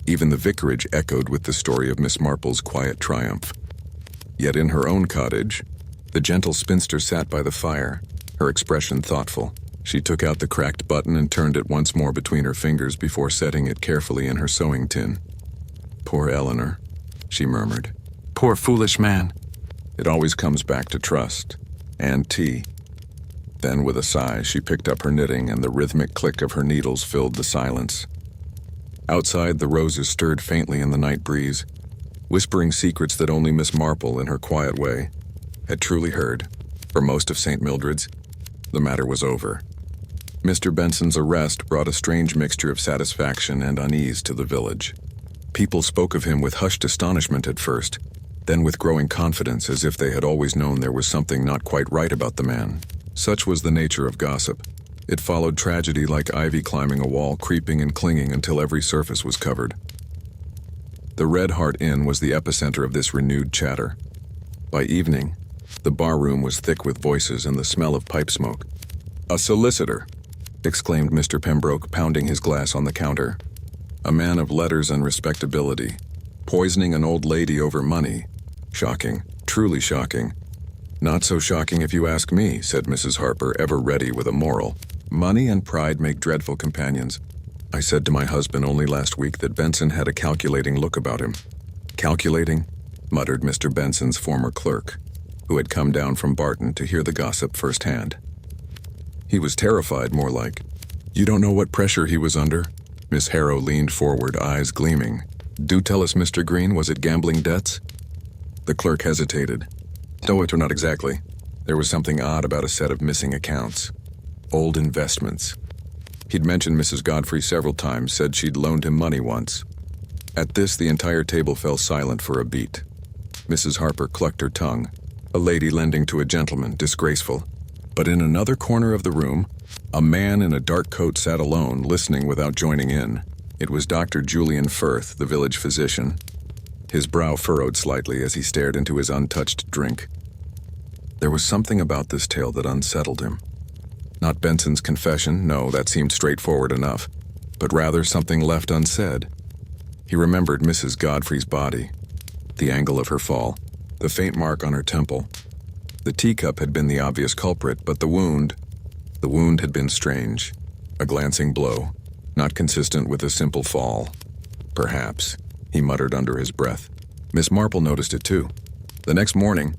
even the vicarage echoed with the story of Miss Marple's quiet triumph. Yet in her own cottage, the gentle spinster sat by the fire, her expression thoughtful. She took out the cracked button and turned it once more between her fingers before setting it carefully in her sewing tin. Poor Eleanor, she murmured. Poor foolish man. It always comes back to trust. And tea. Then with a sigh, she picked up her knitting and the rhythmic click of her needles filled the silence. Outside, the roses stirred faintly in the night breeze, whispering secrets that only Miss Marple, in her quiet way, had truly heard. For most of St. Mildred's, the matter was over. Mr. Benson's arrest brought a strange mixture of satisfaction and unease to the village. People spoke of him with hushed astonishment at first, then with growing confidence as if they had always known there was something not quite right about the man. Such was the nature of gossip. It followed tragedy like ivy climbing a wall, creeping and clinging until every surface was covered. The Red Hart Inn was the epicenter of this renewed chatter. By evening, the bar-room was thick with voices and the smell of pipe smoke. A solicitor, exclaimed Mr. Pembroke, pounding his glass on the counter. A man of letters and respectability, poisoning an old lady over money. Shocking, truly shocking. Not so shocking if you ask me, said Mrs. Harper, ever ready with a moral. Money and pride make dreadful companions. I said to my husband only last week that Benson had a calculating look about him. Calculating? Muttered Mr. Benson's former clerk, who had come down from Barton to hear the gossip firsthand. He was terrified, more like. You don't know what pressure he was under? Miss Harrow leaned forward, eyes gleaming. Do tell us, Mr. Green, was it gambling debts? The clerk hesitated. No, it were not exactly. There was something odd about a set of missing accounts. Old investments. He'd mentioned Mrs. Godfrey several times, said she'd loaned him money once. At this, the entire table fell silent for a beat. Mrs. Harper clucked her tongue. A lady lending to a gentleman, disgraceful. But in another corner of the room, a man in a dark coat sat alone, listening without joining in. It was Dr. Julian Firth, the village physician. His brow furrowed slightly as he stared into his untouched drink. There was something about this tale that unsettled him. Not Benson's confession, no, that seemed straightforward enough, but rather something left unsaid. He remembered Mrs. Godfrey's body, the angle of her fall, the faint mark on her temple. The teacup had been the obvious culprit, but the wound had been strange. A glancing blow, not consistent with a simple fall. Perhaps, he muttered under his breath. Miss Marple noticed it too. The next morning,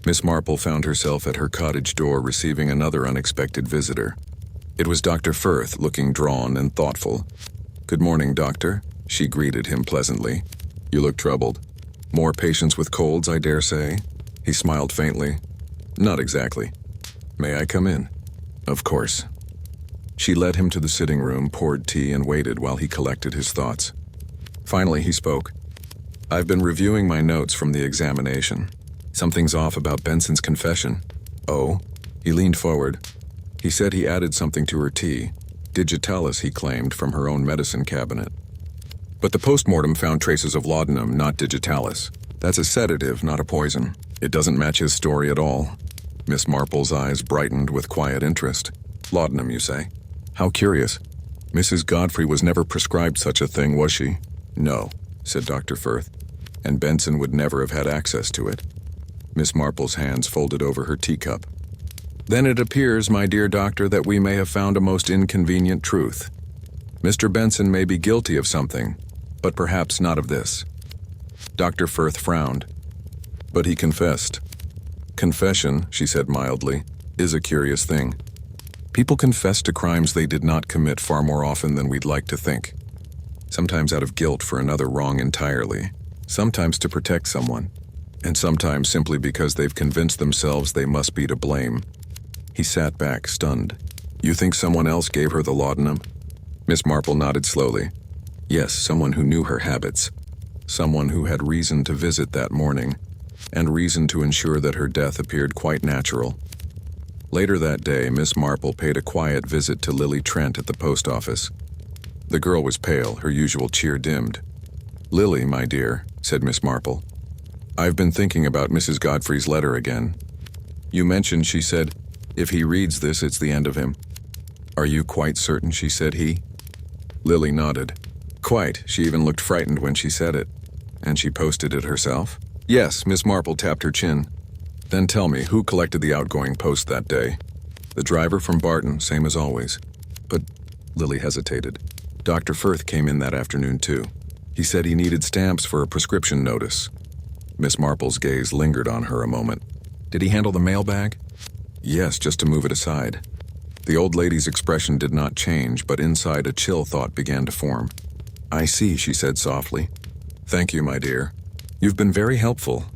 Miss Marple found herself at her cottage door receiving another unexpected visitor. It was Dr. Firth, looking drawn and thoughtful. "Good morning, Doctor," she greeted him pleasantly. "You look troubled. More patients with colds, I dare say?" He smiled faintly. "Not exactly. May I come in?" "Of course." She led him to the sitting room, poured tea, and waited while he collected his thoughts. Finally, he spoke. "I've been reviewing my notes from the examination. Something's off about Benson's confession." "Oh?" He leaned forward. He said he added something to her tea. Digitalis, he claimed, from her own medicine cabinet. But the postmortem found traces of laudanum, not digitalis. That's a sedative, not a poison. It doesn't match his story at all. Miss Marple's eyes brightened with quiet interest. "Laudanum, you say? How curious. Mrs. Godfrey was never prescribed such a thing, was she?" "No," said Dr. Firth, "and Benson would never have had access to it." Miss Marple's hands folded over her teacup. "Then it appears, my dear doctor, that we may have found a most inconvenient truth. Mr. Benson may be guilty of something, but perhaps not of this." Dr. Firth frowned. "But he confessed." "Confession," she said mildly, "is a curious thing. People confess to crimes they did not commit far more often than we'd like to think. Sometimes out of guilt for another wrong entirely, sometimes to protect someone, and sometimes simply because they've convinced themselves they must be to blame." He sat back, stunned. "You think someone else gave her the laudanum?" Miss Marple nodded slowly. "Yes, someone who knew her habits. Someone who had reason to visit that morning, and reason to ensure that her death appeared quite natural." Later that day, Miss Marple paid a quiet visit to Lily Trent at the post office. The girl was pale, her usual cheer dimmed. "Lily, my dear," said Miss Marple, "I've been thinking about Mrs. Godfrey's letter again. You mentioned, she said, if he reads this, it's the end of him." "Are you quite certain she said he?" Lily nodded. "Quite. She even looked frightened when she said it." "And she posted it herself?" "Yes," Miss Marple tapped her chin. "Then tell me, who collected the outgoing post that day?" "The driver from Barton, same as always." "But," Lily hesitated, "Dr. Firth came in that afternoon too. He said he needed stamps for a prescription notice." Miss Marple's gaze lingered on her a moment. "Did he handle the mailbag?" "Yes, just to move it aside." The old lady's expression did not change, but inside a chill thought began to form. "I see," she said softly. "Thank you, my dear. You've been very helpful."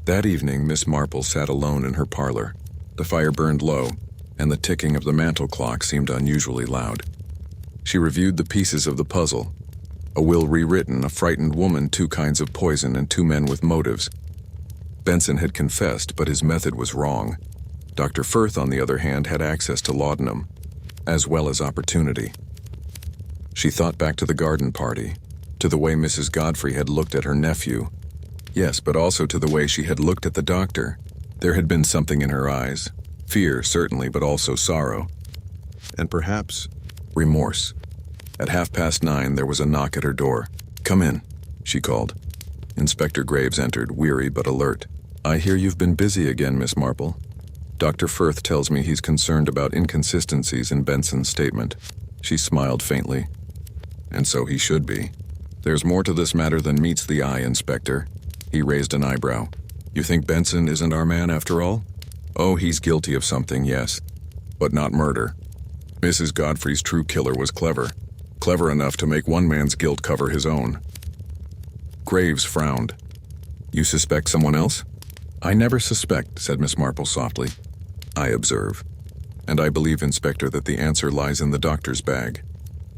That evening, Miss Marple sat alone in her parlor. The fire burned low, and the ticking of the mantel clock seemed unusually loud. She reviewed the pieces of the puzzle. A will rewritten, a frightened woman, 2 kinds of poison, and 2 men with motives. Benson had confessed, but his method was wrong. Dr. Firth, on the other hand, had access to laudanum, as well as opportunity. She thought back to the garden party, to the way Mrs. Godfrey had looked at her nephew. Yes, but also to the way she had looked at the doctor. There had been something in her eyes. Fear, certainly, but also sorrow. And perhaps remorse. At 9:30, there was a knock at her door. "Come in," she called. Inspector Graves entered, weary but alert. "I hear you've been busy again, Miss Marple. Dr. Firth tells me he's concerned about inconsistencies in Benson's statement." She smiled faintly. "And so he should be. There's more to this matter than meets the eye, Inspector." He raised an eyebrow. "You think Benson isn't our man after all?" "Oh, he's guilty of something, yes. But not murder. Mrs. Godfrey's true killer was clever. Clever enough to make one man's guilt cover his own." Graves frowned. "You suspect someone else?" "I never suspect," said Miss Marple softly. "I observe. And I believe, Inspector, that the answer lies in the doctor's bag."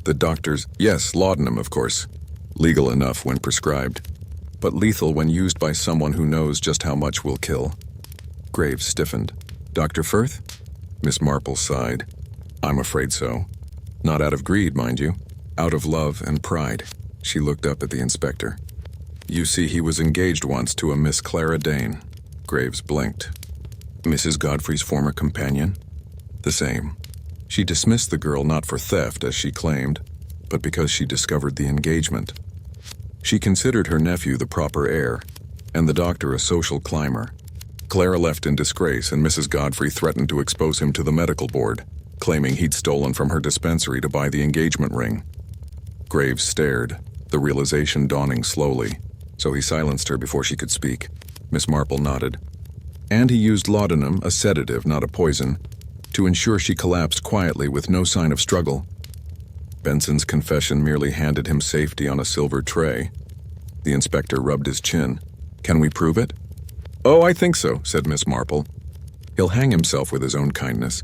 "The doctor's—" "Yes, laudanum, of course. Legal enough when prescribed, but lethal when used by someone who knows just how much will kill." Graves stiffened. "Dr. Firth?" Miss Marple sighed. "I'm afraid so. Not out of greed, mind you. Out of love and pride." She looked up at the inspector. You see, he was engaged once to a Miss Clara Dane. Graves blinked. Mrs. Godfrey's former companion? The same. She dismissed the girl not for theft, as she claimed, but because she discovered the engagement. She considered her nephew the proper heir, and the doctor a social climber. Clara left in disgrace, and Mrs. Godfrey threatened to expose him to the medical board, claiming he'd stolen from her dispensary to buy the engagement ring. Graves stared, the realization dawning slowly, so he silenced her before she could speak. Miss Marple nodded. And he used laudanum, a sedative, not a poison, to ensure she collapsed quietly with no sign of struggle. Benson's confession merely handed him safety on a silver tray. The inspector rubbed his chin. Can we prove it? Oh, I think so, said Miss Marple. He'll hang himself with his own kindness.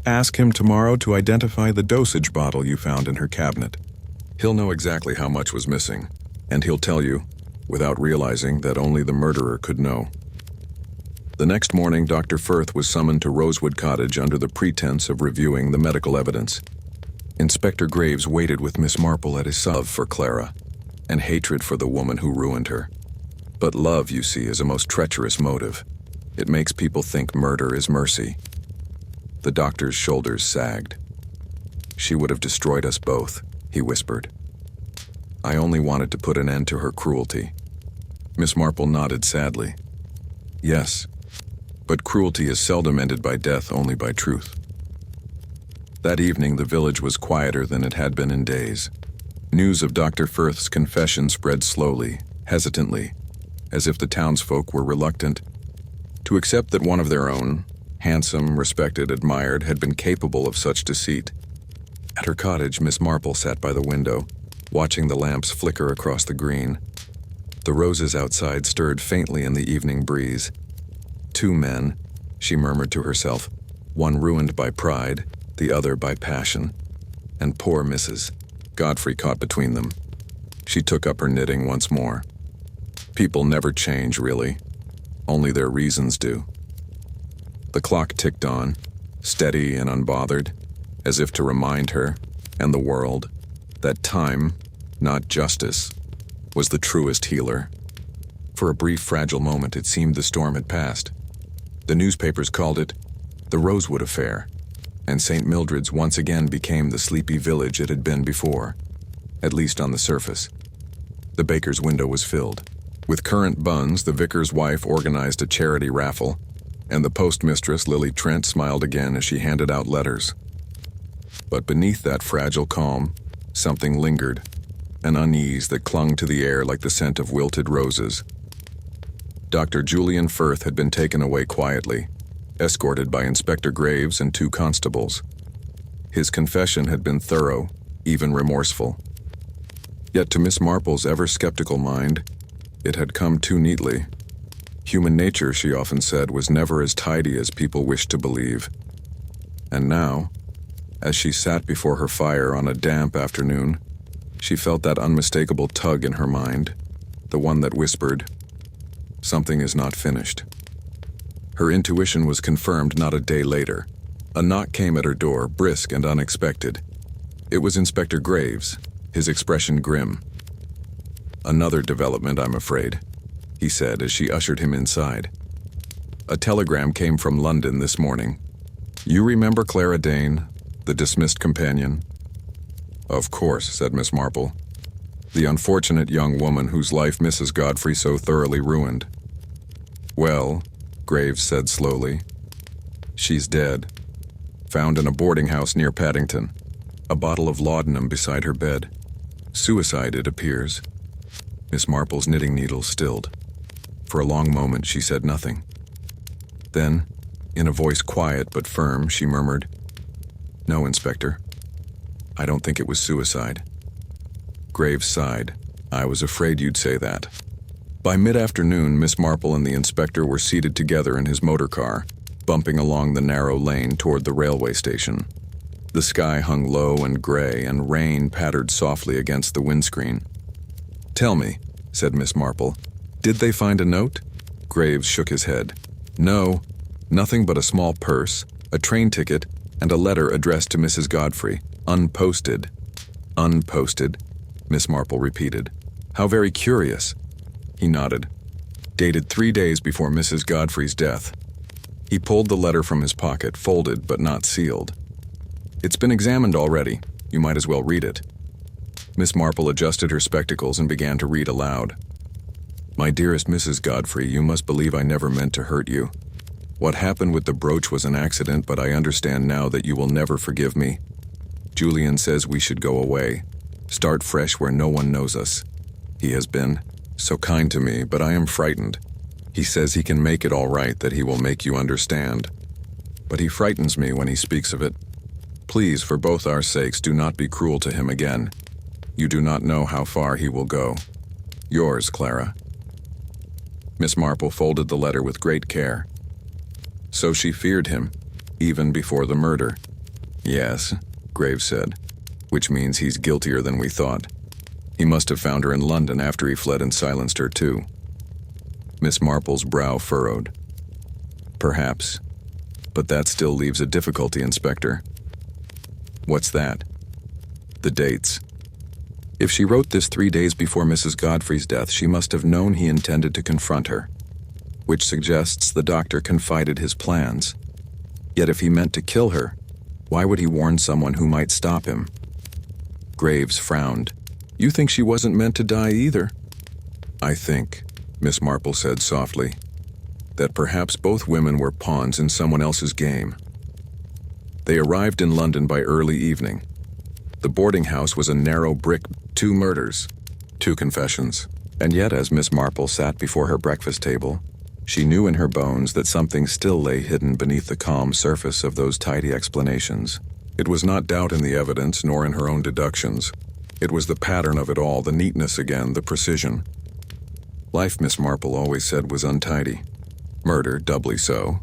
Ask him tomorrow to identify the dosage bottle you found in her cabinet. He'll know exactly how much was missing, and he'll tell you, without realizing that only the murderer could know. The next morning, Dr. Firth was summoned to Rosewood Cottage under the pretense of reviewing the medical evidence. Inspector Graves waited with Miss Marple at his side. Love for Clara, and hatred for the woman who ruined her. But love, you see, is a most treacherous motive. It makes people think murder is mercy. The doctor's shoulders sagged. She would have destroyed us both, he whispered. I only wanted to put an end to her cruelty. Miss Marple nodded sadly. Yes, but cruelty is seldom ended by death, only by truth. That evening, the village was quieter than it had been in days. News of Dr. Firth's confession spread slowly, hesitantly, as if the townsfolk were reluctant to accept that one of their own, handsome, respected, admired, had been capable of such deceit. At her cottage, Miss Marple sat by the window, watching the lamps flicker across the green. The roses outside stirred faintly in the evening breeze. Two men, she murmured to herself, one ruined by pride, the other by passion. And poor Mrs. Godfrey caught between them. She took up her knitting once more. People never change, really. Only their reasons do. The clock ticked on, steady and unbothered, as if to remind her, and the world, that time, not justice, was the truest healer. For a brief, fragile moment, it seemed the storm had passed. The newspapers called it the Rosewood affair, and St. Mildred's once again became the sleepy village it had been before, at least on the surface. The baker's window was filled. With currant buns, the vicar's wife organized a charity raffle, and the postmistress, Lily Trent, smiled again as she handed out letters. But beneath that fragile calm, something lingered, an unease that clung to the air like the scent of wilted roses. Dr. Julian Firth had been taken away quietly, escorted by Inspector Graves and two constables. His confession had been thorough, even remorseful. Yet to Miss Marple's ever-skeptical mind, it had come too neatly. Human nature, she often said, was never as tidy as people wished to believe. And now, as she sat before her fire on a damp afternoon, she felt that unmistakable tug in her mind, the one that whispered, "Something is not finished." Her intuition was confirmed not a day later. A knock came at her door, brisk and unexpected. It was Inspector Graves, his expression grim. "Another development, I'm afraid," he said as she ushered him inside. "A telegram came from London this morning. You remember Clara Dane, the dismissed companion?" "Of course," said Miss Marple. "The unfortunate young woman whose life Mrs. Godfrey so thoroughly ruined." "Well," Graves said slowly, "she's dead. Found in a boarding house near Paddington. A bottle of laudanum beside her bed. Suicide, it appears." Miss Marple's knitting needles stilled. For a long moment she said nothing. Then, in a voice quiet but firm, she murmured, "No, Inspector. I don't think it was suicide." Graves sighed. "I was afraid you'd say that." By mid-afternoon, Miss Marple and the inspector were seated together in his motor car, bumping along the narrow lane toward the railway station. The sky hung low and gray, and rain pattered softly against the windscreen. "Tell me," said Miss Marple, "did they find a note?" Graves shook his head. "No, nothing but a small purse, a train ticket, and a letter addressed to Mrs. Godfrey, unposted." "Unposted," Miss Marple repeated. "How very curious." He nodded. Dated 3 days before Mrs. Godfrey's death. He pulled the letter from his pocket, folded but not sealed. It's been examined already. You might as well read it. Miss Marple adjusted her spectacles and began to read aloud. My dearest Mrs. Godfrey, you must believe I never meant to hurt you. What happened with the brooch was an accident, but I understand now that you will never forgive me. Julian says we should go away. Start fresh where no one knows us. He has been so kind to me, but I am frightened. He says he can make it all right, that he will make you understand. But he frightens me when he speaks of it. Please, for both our sakes, do not be cruel to him again. You do not know how far he will go. Yours, Clara. Miss Marple folded the letter with great care. So she feared him, even before the murder. Yes, Graves said, which means he's guiltier than we thought. He must have found her in London after he fled and silenced her too. Miss Marple's brow furrowed. Perhaps. But that still leaves a difficulty, Inspector. What's that? The dates. If she wrote this 3 days before Mrs. Godfrey's death, she must have known he intended to confront her, which suggests the doctor confided his plans. Yet if he meant to kill her, why would he warn someone who might stop him? Graves frowned. You think she wasn't meant to die either? I think, Miss Marple said softly, that perhaps both women were pawns in someone else's game. They arrived in London by early evening. The boarding house was a narrow brick, 2 murders, 2 confessions. And yet, as Miss Marple sat before her breakfast table, she knew in her bones that something still lay hidden beneath the calm surface of those tidy explanations. It was not doubt in the evidence, nor in her own deductions. It was the pattern of it all, the neatness again, the precision. Life, Miss Marple always said, was untidy. Murder, doubly so.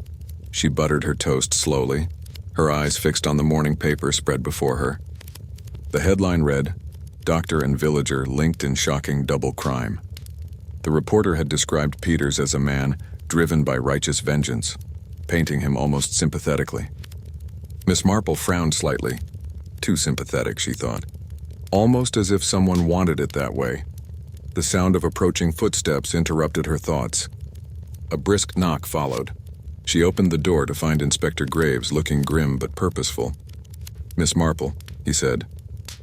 She buttered her toast slowly, her eyes fixed on the morning paper spread before her. The headline read, Doctor and Villager linked in shocking double crime. The reporter had described Peters as a man driven by righteous vengeance, painting him almost sympathetically. Miss Marple frowned slightly. Too sympathetic, she thought. Almost as if someone wanted it that way. The sound of approaching footsteps interrupted her thoughts. A brisk knock followed. She opened the door to find Inspector Graves looking grim but purposeful. Miss Marple, he said,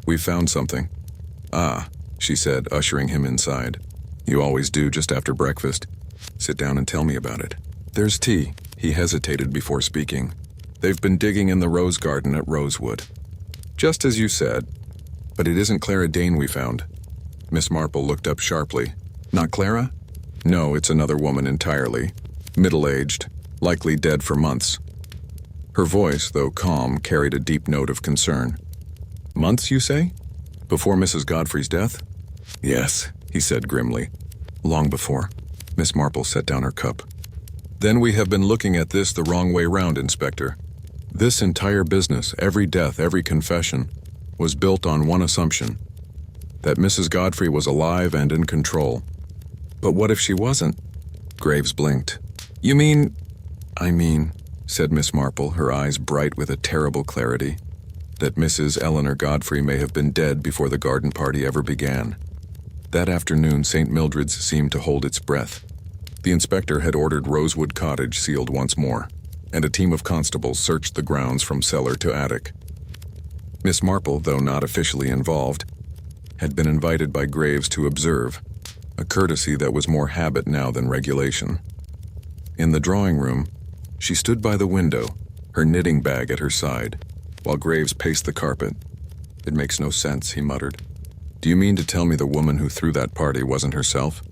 we've found something. Ah, she said, ushering him inside. You always do just after breakfast. Sit down and tell me about it. There's tea. He hesitated before speaking. They've been digging in the rose garden at Rosewood. Just as you said. But it isn't Clara Dane we found. Miss Marple looked up sharply. Not Clara? No, it's another woman entirely. Middle-aged, likely dead for months. Her voice, though calm, carried a deep note of concern. Months, you say? Before Mrs. Godfrey's death? Yes, he said grimly. Long before. Miss Marple set down her cup. Then we have been looking at this the wrong way round, Inspector. This entire business, every death, every confession, was built on one assumption, that Mrs. Godfrey was alive and in control. But what if she wasn't? Graves blinked. You mean... I mean, said Miss Marple, her eyes bright with a terrible clarity, that Mrs. Eleanor Godfrey may have been dead before the garden party ever began. That afternoon, St. Mildred's seemed to hold its breath. The inspector had ordered Rosewood Cottage sealed once more, and a team of constables searched the grounds from cellar to attic. Miss Marple, though not officially involved, had been invited by Graves to observe, a courtesy that was more habit now than regulation. In the drawing room, she stood by the window, her knitting bag at her side, while Graves paced the carpet. It makes no sense, he muttered. Do you mean to tell me the woman who threw that party wasn't herself?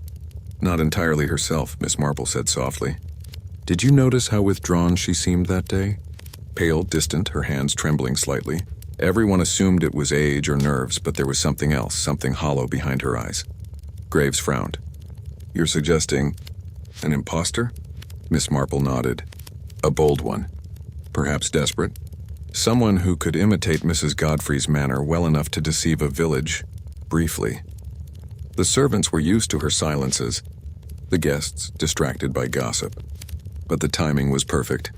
Not entirely herself, Miss Marple said softly. Did you notice how withdrawn she seemed that day? Pale, distant, her hands trembling slightly. Everyone assumed it was age or nerves, but there was something else, something hollow behind her eyes. Graves frowned. You're suggesting an imposter? Miss Marple nodded. A bold one. Perhaps desperate. Someone who could imitate Mrs. Godfrey's manner well enough to deceive a village, briefly. The servants were used to her silences, the guests distracted by gossip. But the timing was perfect.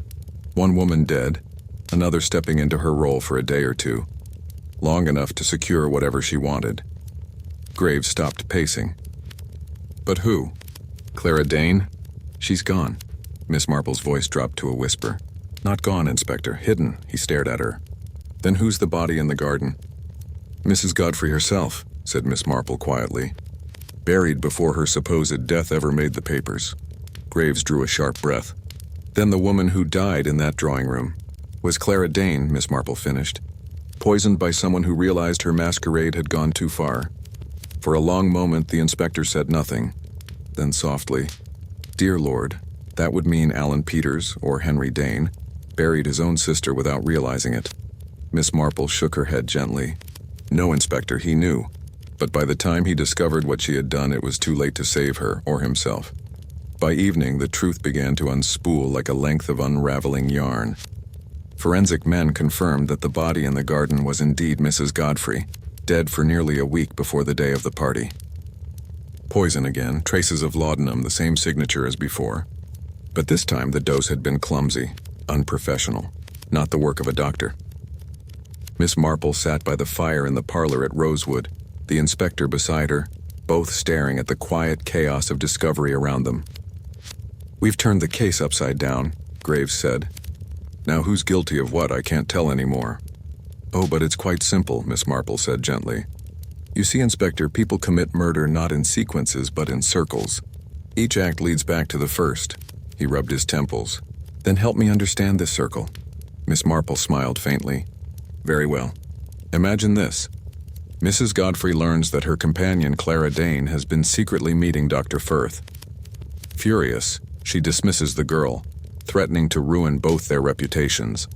One woman dead, another stepping into her role for a day or two, long enough to secure whatever she wanted. Graves stopped pacing. But who? Clara Dane? She's gone. Miss Marple's voice dropped to a whisper. Not gone, Inspector. Hidden. He stared at her. Then who's the body in the garden? Mrs. Godfrey herself, said Miss Marple quietly. Buried before her supposed death ever made the papers. Graves drew a sharp breath. Then the woman who died in that drawing room was Clara Dane, Miss Marple finished. Poisoned by someone who realized her masquerade had gone too far. For a long moment the inspector said nothing. Then softly, Dear Lord, that would mean Alan Peters, or Henry Dane, buried his own sister without realizing it. Miss Marple shook her head gently. No, Inspector, he knew. But by the time he discovered what she had done, it was too late to save her or himself. By evening, the truth began to unspool like a length of unraveling yarn. Forensic men confirmed that the body in the garden was indeed Mrs. Godfrey, dead for nearly a week before the day of the party. Poison again, traces of laudanum, the same signature as before. But this time the dose had been clumsy, unprofessional, not the work of a doctor. Miss Marple sat by the fire in the parlor at Rosewood, the inspector beside her, both staring at the quiet chaos of discovery around them. We've turned the case upside down, Graves said. Now who's guilty of what, I can't tell anymore. Oh, but it's quite simple, Miss Marple said gently. You see, Inspector, people commit murder not in sequences but in circles. Each act leads back to the first. He rubbed his temples. Then help me understand this circle. Miss Marple smiled faintly. Very well. Imagine this. Mrs. Godfrey learns that her companion Clara Dane has been secretly meeting Dr. Firth. Furious, she dismisses the girl, threatening to ruin both their reputations.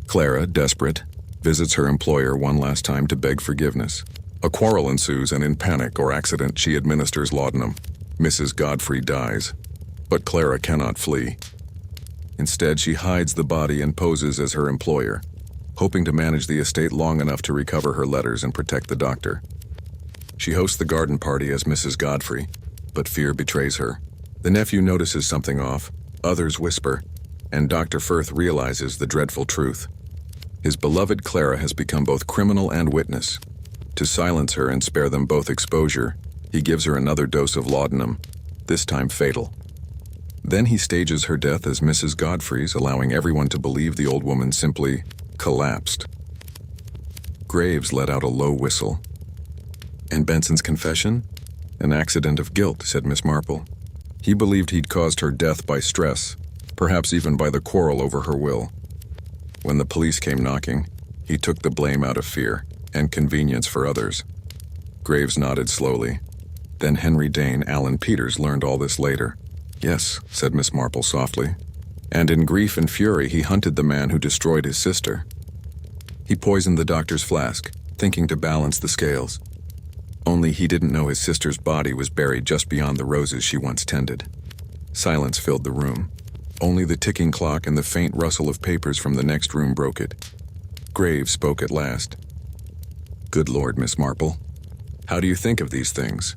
Clara, desperate, visits her employer one last time to beg forgiveness. A quarrel ensues, and in panic or accident she administers laudanum. Mrs. Godfrey dies. But Clara cannot flee. Instead, she hides the body and poses as her employer, hoping to manage the estate long enough to recover her letters and protect the doctor. She hosts the garden party as Mrs. Godfrey, but fear betrays her. The nephew notices something off, others whisper, and Dr. Firth realizes the dreadful truth. His beloved Clara has become both criminal and witness. To silence her and spare them both exposure, he gives her another dose of laudanum, this time fatal. Then he stages her death as Mrs. Godfrey's, allowing everyone to believe the old woman simply collapsed. Graves let out a low whistle. And Benson's confession? An accident of guilt, said Miss Marple. He believed he'd caused her death by stress, perhaps even by the quarrel over her will. When the police came knocking, he took the blame out of fear and convenience for others. Graves nodded slowly. Then Henry Dane, Alan Peters, learned all this later. Yes, said Miss Marple softly. And in grief and fury, he hunted the man who destroyed his sister. He poisoned the doctor's flask, thinking to balance the scales. Only he didn't know his sister's body was buried just beyond the roses she once tended. Silence filled the room. Only the ticking clock and the faint rustle of papers from the next room broke it. Graves spoke at last. Good Lord, Miss Marple. How do you think of these things?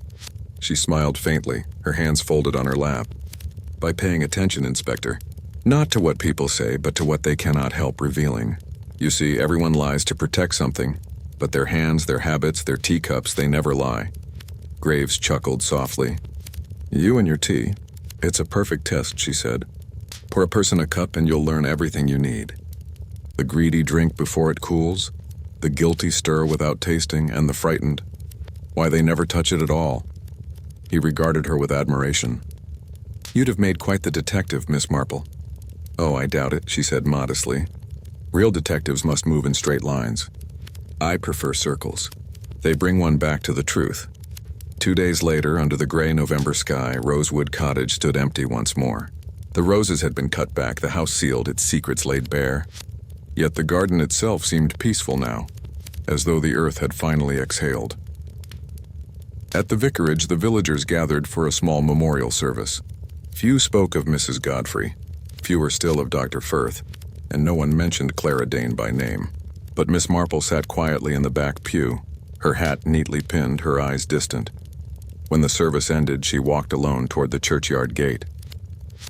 She smiled faintly, her hands folded on her lap. By paying attention, Inspector. Not to what people say, but to what they cannot help revealing. You see, everyone lies to protect something, but their hands, their habits, their teacups, they never lie. Graves chuckled softly. You and your tea. It's a perfect test, she said. Pour a person a cup and you'll learn everything you need. The greedy drink before it cools, the guilty stir without tasting, and the frightened. Why, they never touch it at all. He regarded her with admiration. You'd have made quite the detective, Miss Marple. Oh, I doubt it, she said modestly. Real detectives must move in straight lines. I prefer circles. They bring one back to the truth. 2 days later, under the gray November sky, Rosewood Cottage stood empty once more. The roses had been cut back, the house sealed, its secrets laid bare. Yet the garden itself seemed peaceful now, as though the earth had finally exhaled. At the vicarage, the villagers gathered for a small memorial service. Few spoke of Mrs. Godfrey, fewer still of Dr. Firth, and no one mentioned Clara Dane by name. But Miss Marple sat quietly in the back pew, her hat neatly pinned, her eyes distant. When the service ended, she walked alone toward the churchyard gate.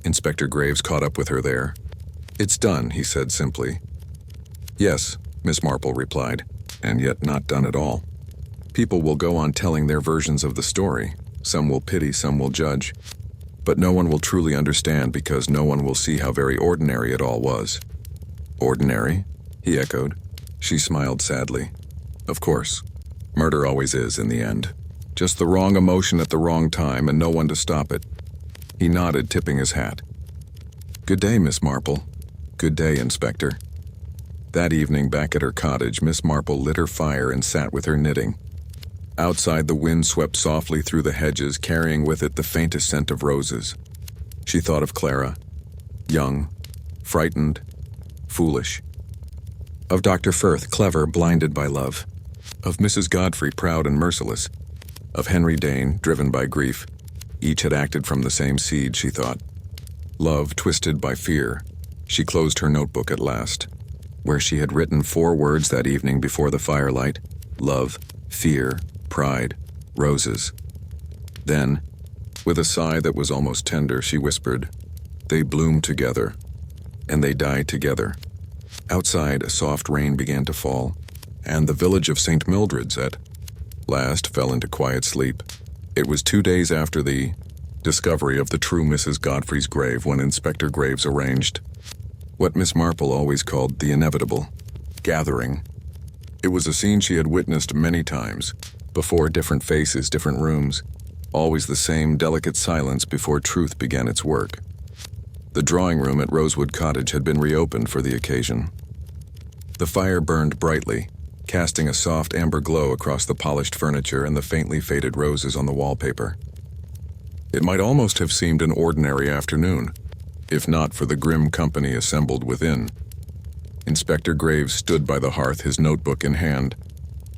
Inspector Graves caught up with her there. It's done, he said simply. Yes, Miss Marple replied, and yet not done at all. People will go on telling their versions of the story. Some will pity, some will judge. But no one will truly understand because no one will see how very ordinary it all was. Ordinary? He echoed. She smiled sadly. Of course. Murder always is in the end. Just the wrong emotion at the wrong time and no one to stop it. He nodded, tipping his hat. Good day, Miss Marple. Good day, Inspector. That evening, back at her cottage, Miss Marple lit her fire and sat with her knitting. Outside, the wind swept softly through the hedges, carrying with it the faintest scent of roses. She thought of Clara, young, frightened, foolish. Of Dr. Firth, clever, blinded by love. Of Mrs. Godfrey, proud and merciless. Of Henry Dane, driven by grief. Each had acted from the same seed, she thought. Love, twisted by fear. She closed her notebook at last, where she had written 4 words that evening before the firelight: love, fear, pride, roses. Then, with a sigh that was almost tender, she whispered, "They bloomed together, and they died together." Outside, a soft rain began to fall, and the village of St. Mildred's at last fell into quiet sleep. It was 2 days after the discovery of the true Mrs. Godfrey's grave when Inspector Graves arranged what Miss Marple always called the inevitable gathering. It was a scene she had witnessed many times, before, different faces, different rooms, always the same delicate silence before truth began its work. The drawing room at Rosewood Cottage had been reopened for the occasion. The fire burned brightly, casting a soft amber glow across the polished furniture and the faintly faded roses on the wallpaper. It might almost have seemed an ordinary afternoon, if not for the grim company assembled within. Inspector Graves stood by the hearth, his notebook in hand,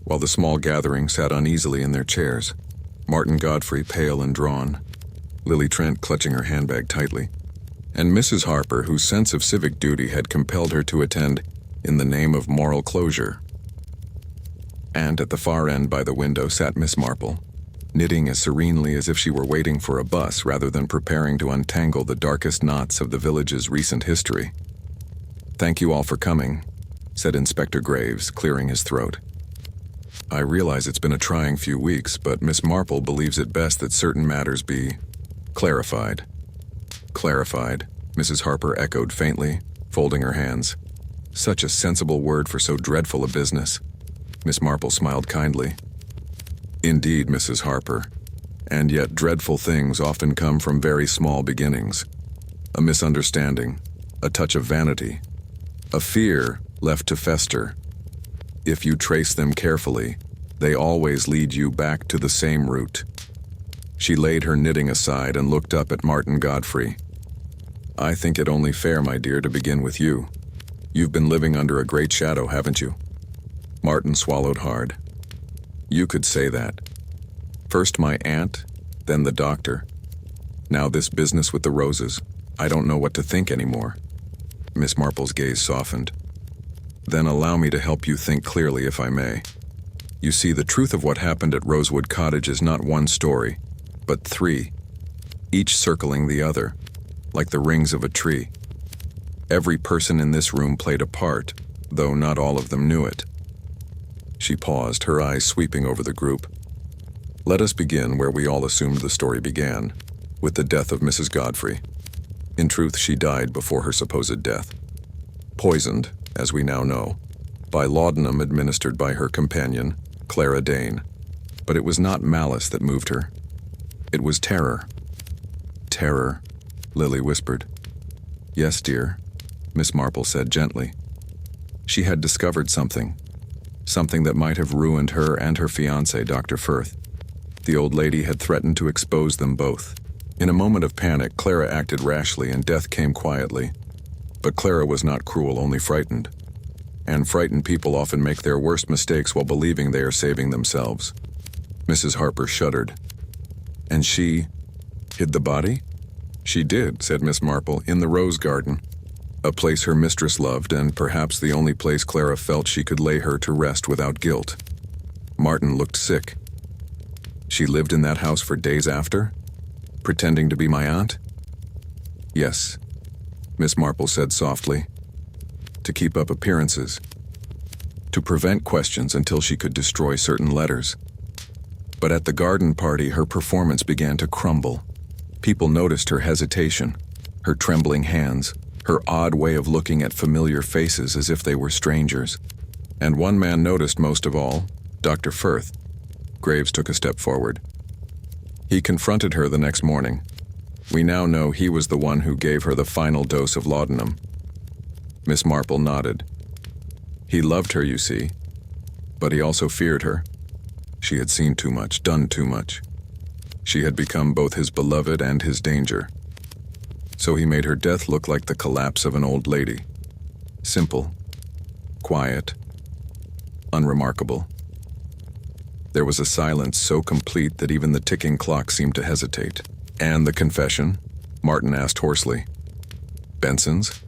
while the small gathering sat uneasily in their chairs. Martin Godfrey, pale and drawn, Lily Trent clutching her handbag tightly, and Mrs. Harper, whose sense of civic duty had compelled her to attend in the name of moral closure. And at the far end by the window sat Miss Marple, knitting as serenely as if she were waiting for a bus rather than preparing to untangle the darkest knots of the village's recent history. "Thank you all for coming," said Inspector Graves, clearing his throat. "I realize it's been a trying few weeks, but Miss Marple believes it best that certain matters be clarified." "Clarified," Mrs. Harper echoed faintly, folding her hands. Such a sensible word for so dreadful a business. Miss Marple smiled kindly. "Indeed, Mrs. Harper. And yet dreadful things often come from very small beginnings. A misunderstanding, a touch of vanity, a fear left to fester. If you trace them carefully, they always lead you back to the same root." She laid her knitting aside and looked up at Martin Godfrey. "I think it only fair, my dear, to begin with you. You've been living under a great shadow, haven't you?" Martin swallowed hard. "You could say that. First my aunt, then the doctor. Now this business with the roses. I don't know what to think anymore." Miss Marple's gaze softened. "Then allow me to help you think clearly, if I may. You see, the truth of what happened at Rosewood Cottage is not one story, but 3, each circling the other, like the rings of a tree. Every person in this room played a part, though not all of them knew it." She paused, her eyes sweeping over the group. "Let us begin where we all assumed the story began, with the death of Mrs. Godfrey. In truth, she died before her supposed death. Poisoned, as we now know, by laudanum administered by her companion, Clara Dane. But it was not malice that moved her. It was terror." "Terror," Lily whispered. "Yes, dear," Miss Marple said gently. She had discovered something that might have ruined her and her fiancé, Dr. Firth. The old lady had threatened to expose them both. In a moment of panic, Clara acted rashly and death came quietly. But Clara was not cruel, only frightened. And frightened people often make their worst mistakes while believing they are saving themselves. Mrs. Harper shuddered. "And she hid the body?" "She did," said Miss Marple, "in the rose garden. A place her mistress loved, and perhaps the only place Clara felt she could lay her to rest without guilt." Martin looked sick. "She lived in that house for days after? Pretending to be my aunt?" "Yes," Miss Marple said softly. "To keep up appearances. To prevent questions until she could destroy certain letters. But at the garden party, her performance began to crumble. People noticed her hesitation, her trembling hands, her odd way of looking at familiar faces as if they were strangers. And one man noticed most of all, Dr. Firth. Graves took a step forward. He confronted her the next morning. We now know he was the one who gave her the final dose of laudanum. Miss Marple nodded. He loved her, you see, but he also feared her. She had seen too much, done too much. She had become both his beloved and his danger. So he made her death look like the collapse of an old lady. Simple, quiet, unremarkable. There was a silence so complete that even the ticking clock seemed to hesitate. And the confession? Martin asked hoarsely. Benson's?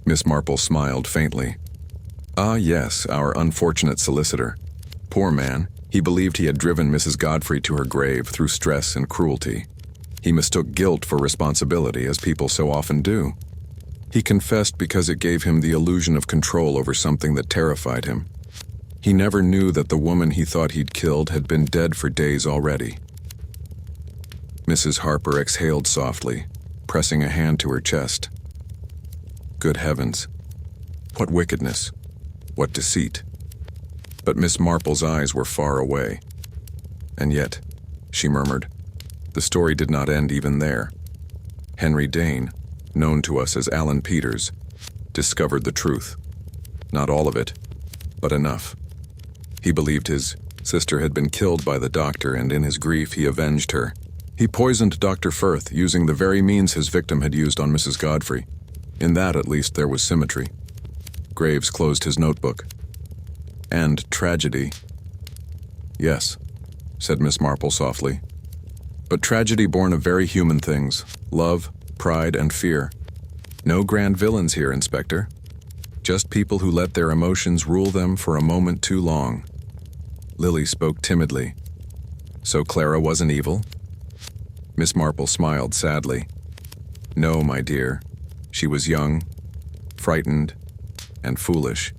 Miss Marple smiled faintly. Ah, yes, our unfortunate solicitor. Poor man, he believed he had driven Mrs. Godfrey to her grave through stress and cruelty. He mistook guilt for responsibility, as people so often do. He confessed because it gave him the illusion of control over something that terrified him. He never knew that the woman he thought he'd killed had been dead for days already. Mrs. Harper exhaled softly, pressing a hand to her chest. Good heavens. What wickedness. What deceit. But Miss Marple's eyes were far away. And yet, she murmured, the story did not end even there. Henry Dane, known to us as Alan Peters, discovered the truth. Not all of it, but enough. He believed his sister had been killed by the doctor, and in his grief he avenged her. He poisoned Dr. Firth using the very means his victim had used on Mrs. Godfrey. In that, at least, there was symmetry. Graves closed his notebook. And tragedy. Yes, said Miss Marple softly. But tragedy born of very human things, love, pride, and fear. No grand villains here, Inspector. Just people who let their emotions rule them for a moment too long. Lily spoke timidly. So Clara wasn't evil? Miss Marple smiled sadly. No, my dear. She was young, frightened, and foolish.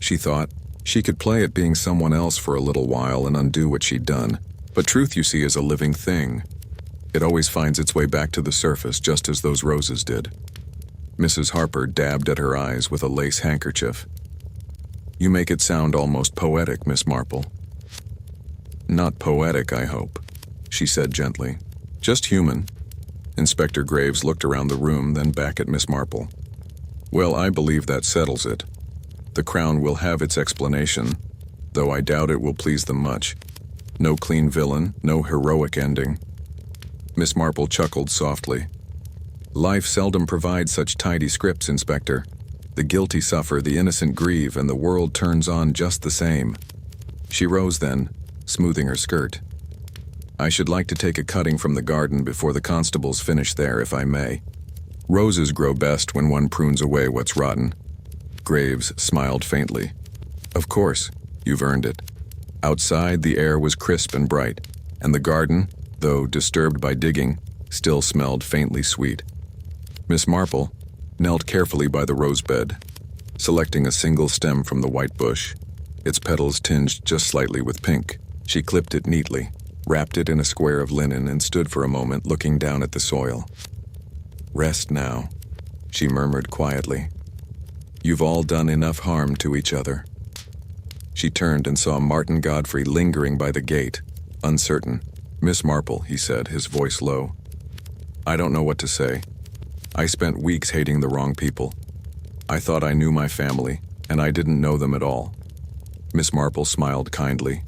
She thought she could play at being someone else for a little while and undo what she'd done. But truth, you see, is a living thing. It always finds its way back to the surface, just as those roses did. Mrs. Harper dabbed at her eyes with a lace handkerchief. You make it sound almost poetic, Miss Marple. Not poetic, I hope, she said gently. Just human. Inspector Graves looked around the room, then back at Miss Marple. Well, I believe that settles it. The Crown will have its explanation, though I doubt it will please them much. No clean villain, no heroic ending. Miss Marple chuckled softly. Life seldom provides such tidy scripts, Inspector. The guilty suffer, the innocent grieve, and the world turns on just the same. She rose then, smoothing her skirt. I should like to take a cutting from the garden before the constables finish there, if I may. Roses grow best when one prunes away what's rotten. Graves smiled faintly. Of course, you've earned it. Outside, the air was crisp and bright, and the garden, though disturbed by digging, still smelled faintly sweet. Miss Marple knelt carefully by the rosebed, selecting a single stem from the white bush, its petals tinged just slightly with pink. She clipped it neatly, wrapped it in a square of linen, and stood for a moment looking down at the soil. Rest now, she murmured quietly. You've all done enough harm to each other. She turned and saw Martin Godfrey lingering by the gate, uncertain. Miss Marple, he said, his voice low. I don't know what to say. I spent weeks hating the wrong people. I thought I knew my family, and I didn't know them at all. Miss Marple smiled kindly.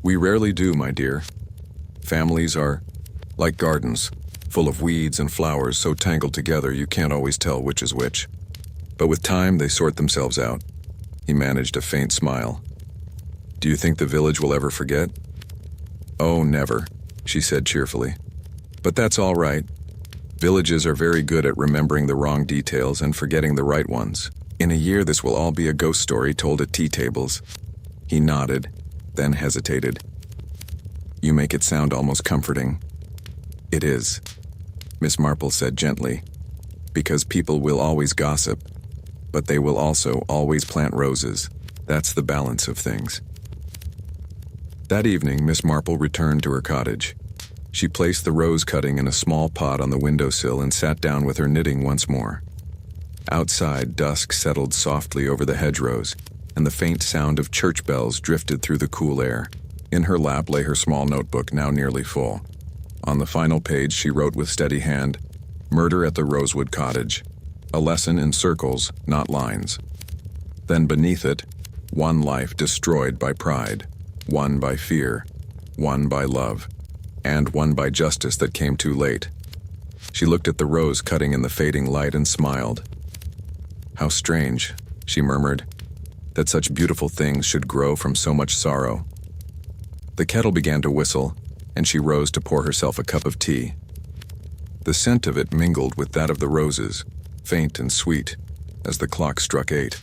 We rarely do, my dear. Families are like gardens, full of weeds and flowers so tangled together you can't always tell which is which. But with time, they sort themselves out. He managed a faint smile. Do you think the village will ever forget? Oh, never, she said cheerfully. But that's all right. Villages are very good at remembering the wrong details and forgetting the right ones. In a year, this will all be a ghost story told at tea tables. He nodded, then hesitated. You make it sound almost comforting. It is, Miss Marple said gently, because people will always gossip, but they will also always plant roses. That's the balance of things. That evening, Miss Marple returned to her cottage. She placed the rose cutting in a small pot on the windowsill and sat down with her knitting once more. Outside, dusk settled softly over the hedgerows, and the faint sound of church bells drifted through the cool air. In her lap lay her small notebook, now nearly full. On the final page she wrote with steady hand, "Murder at the Rosewood Cottage. A lesson in circles, not lines." Then beneath it, "One life destroyed by pride, one by fear, one by love, and one by justice that came too late." She looked at the rose cutting in the fading light and smiled. "How strange," she murmured, "that such beautiful things should grow from so much sorrow." The kettle began to whistle, and she rose to pour herself a cup of tea. The scent of it mingled with that of the roses, faint and sweet, as the clock struck 8.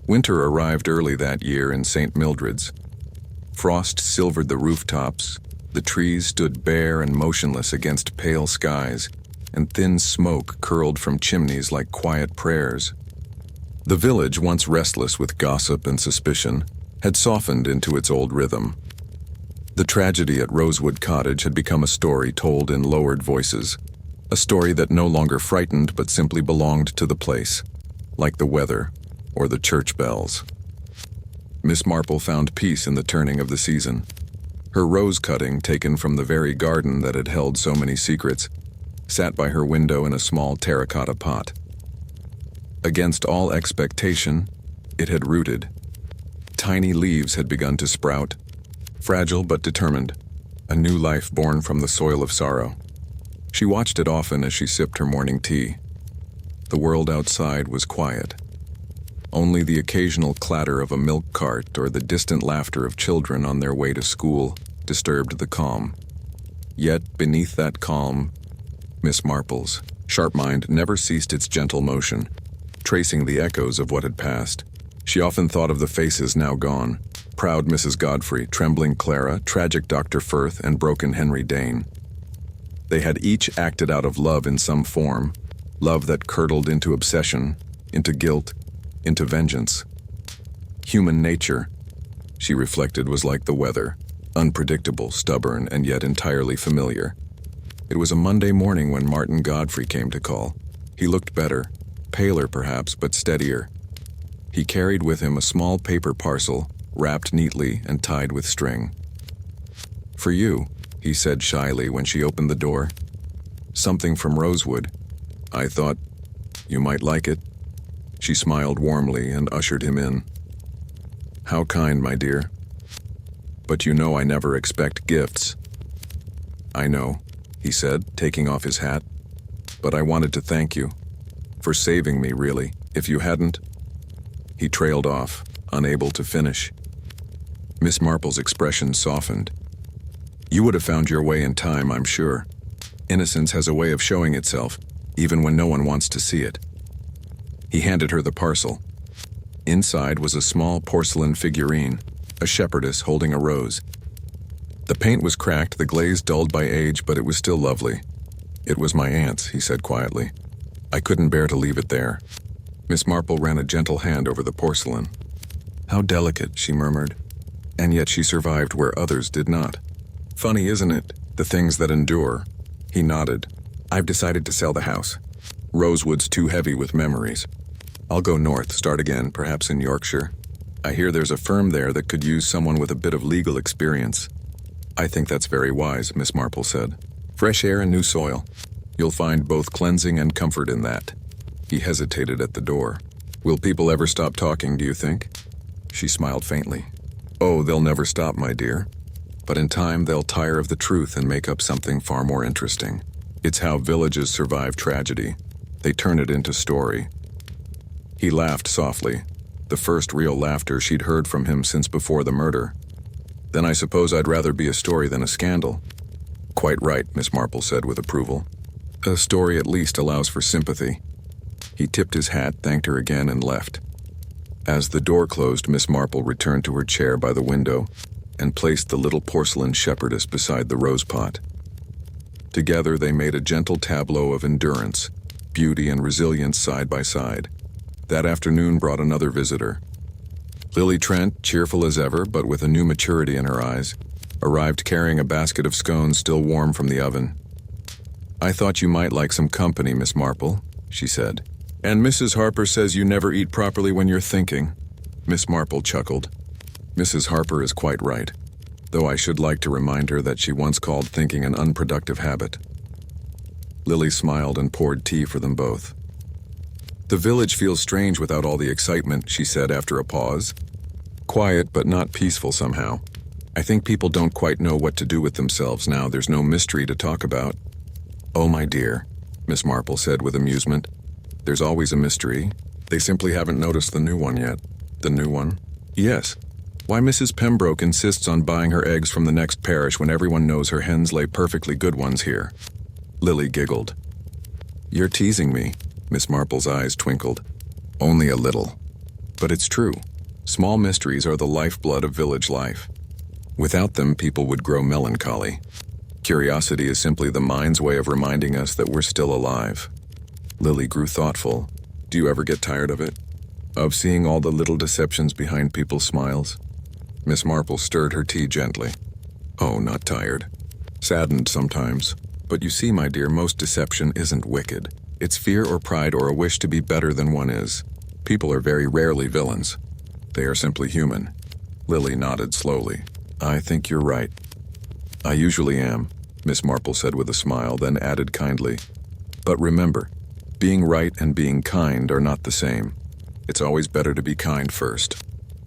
Winter arrived early that year in St. Mildred's. Frost silvered the rooftops, the trees stood bare and motionless against pale skies, and thin smoke curled from chimneys like quiet prayers. The village, once restless with gossip and suspicion, had softened into its old rhythm. The tragedy at Rosewood Cottage had become a story told in lowered voices, a story that no longer frightened but simply belonged to the place, like the weather or the church bells. Miss Marple found peace in the turning of the season. Her rose cutting, taken from the very garden that had held so many secrets, sat by her window in a small terracotta pot. Against all expectation, it had rooted. Tiny leaves had begun to sprout, fragile but determined, a new life born from the soil of sorrow. She watched it often as she sipped her morning tea. The world outside was quiet. Only the occasional clatter of a milk cart or the distant laughter of children on their way to school disturbed the calm. Yet beneath that calm, Miss Marple's sharp mind never ceased its gentle motion, tracing the echoes of what had passed. She often thought of the faces now gone, proud Mrs. Godfrey, trembling Clara, tragic Dr. Firth, and broken Henry Dane. They had each acted out of love in some form, love that curdled into obsession, into guilt, into vengeance. Human nature, she reflected, was like the weather, unpredictable, stubborn, and yet entirely familiar. It was a Monday morning when Martin Godfrey came to call. He looked better, paler perhaps, but steadier. He carried with him a small paper parcel, wrapped neatly and tied with string. "For you," he said shyly when she opened the door. "Something from Rosewood. I thought you might like it." She smiled warmly and ushered him in. "How kind, my dear. But you know I never expect gifts." "I know," he said, taking off his hat. "But I wanted to thank you. For saving me, really. If you hadn't—" He trailed off, unable to finish. Miss Marple's expression softened. "You would have found your way in time, I'm sure. Innocence has a way of showing itself, even when no one wants to see it." He handed her the parcel. Inside was a small porcelain figurine, a shepherdess holding a rose. The paint was cracked, the glaze dulled by age, but it was still lovely. "It was my aunt's," he said quietly. "I couldn't bear to leave it there." Miss Marple ran a gentle hand over the porcelain. "How delicate," she murmured. "And yet she survived where others did not. Funny, isn't it? The things that endure." He nodded. "I've decided to sell the house. Rosewood's too heavy with memories. I'll go north, start again, perhaps in Yorkshire. I hear there's a firm there that could use someone with a bit of legal experience." "I think that's very wise," Miss Marple said. "Fresh air and new soil. You'll find both cleansing and comfort in that." He hesitated at the door. "Will people ever stop talking, do you think?" She smiled faintly. "Oh, they'll never stop, my dear. But in time they'll tire of the truth and make up something far more interesting. It's how villages survive tragedy. They turn it into story." He laughed softly, the first real laughter she'd heard from him since before the murder. "Then I suppose I'd rather be a story than a scandal." "Quite right," Miss Marple said with approval. "A story at least allows for sympathy." He tipped his hat, thanked her again, and left. As the door closed, Miss Marple returned to her chair by the window and placed the little porcelain shepherdess beside the rose pot. Together they made a gentle tableau of endurance, beauty and resilience side by side. That afternoon brought another visitor. Lily Trent, cheerful as ever, but with a new maturity in her eyes. arrived carrying a basket of scones still warm from the oven. "I thought you might like some company, Miss Marple," she said. "And Mrs. Harper says you never eat properly when you're thinking." Miss Marple chuckled. Mrs. Harper is quite right, though I should like to remind her that she once called thinking an unproductive habit. Lily smiled and poured tea for them both. "The village feels strange without all the excitement," she said after a pause. "Quiet but not peaceful somehow. I think people don't quite know what to do with themselves now there's no mystery to talk about." "Oh, my dear," Miss Marple said with amusement. "There's always a mystery. They simply haven't noticed the new one yet." "The new one?" "Yes. Why Mrs. Pembroke insists on buying her eggs from the next parish when everyone knows her hens lay perfectly good ones here." Lily giggled. "You're teasing me." Miss Marple's eyes twinkled. "Only a little. But it's true. Small mysteries are the lifeblood of village life. Without them, people would grow melancholy. Curiosity is simply the mind's way of reminding us that we're still alive." Lily grew thoughtful. "Do you ever get tired of it? Of seeing all the little deceptions behind people's smiles?" Miss Marple stirred her tea gently. "Oh, not tired. Saddened sometimes. But you see, my dear, most deception isn't wicked. It's fear or pride or a wish to be better than one is. People are very rarely villains. They are simply human." Lily nodded slowly. "I think you're right." "I usually am," Miss Marple said with a smile, then added kindly. "But remember, being right and being kind are not the same. It's always better to be kind first."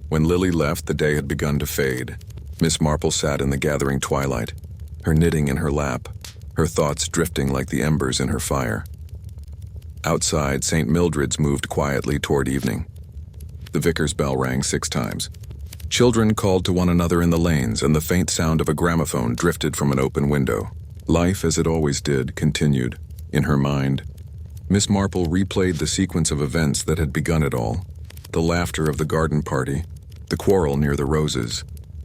When Lily left, the day had begun to fade. Miss Marple sat in the gathering twilight, her knitting in her lap, her thoughts drifting like the embers in her fire. Outside, St. Mildred's moved quietly toward evening. The vicar's bell rang 6 times. Children called to one another in the lanes, and the faint sound of a gramophone drifted from an open window. Life, as it always did, continued. In her mind, Miss Marple replayed the sequence of events that had begun it all. The laughter of the garden party, the quarrel near the roses,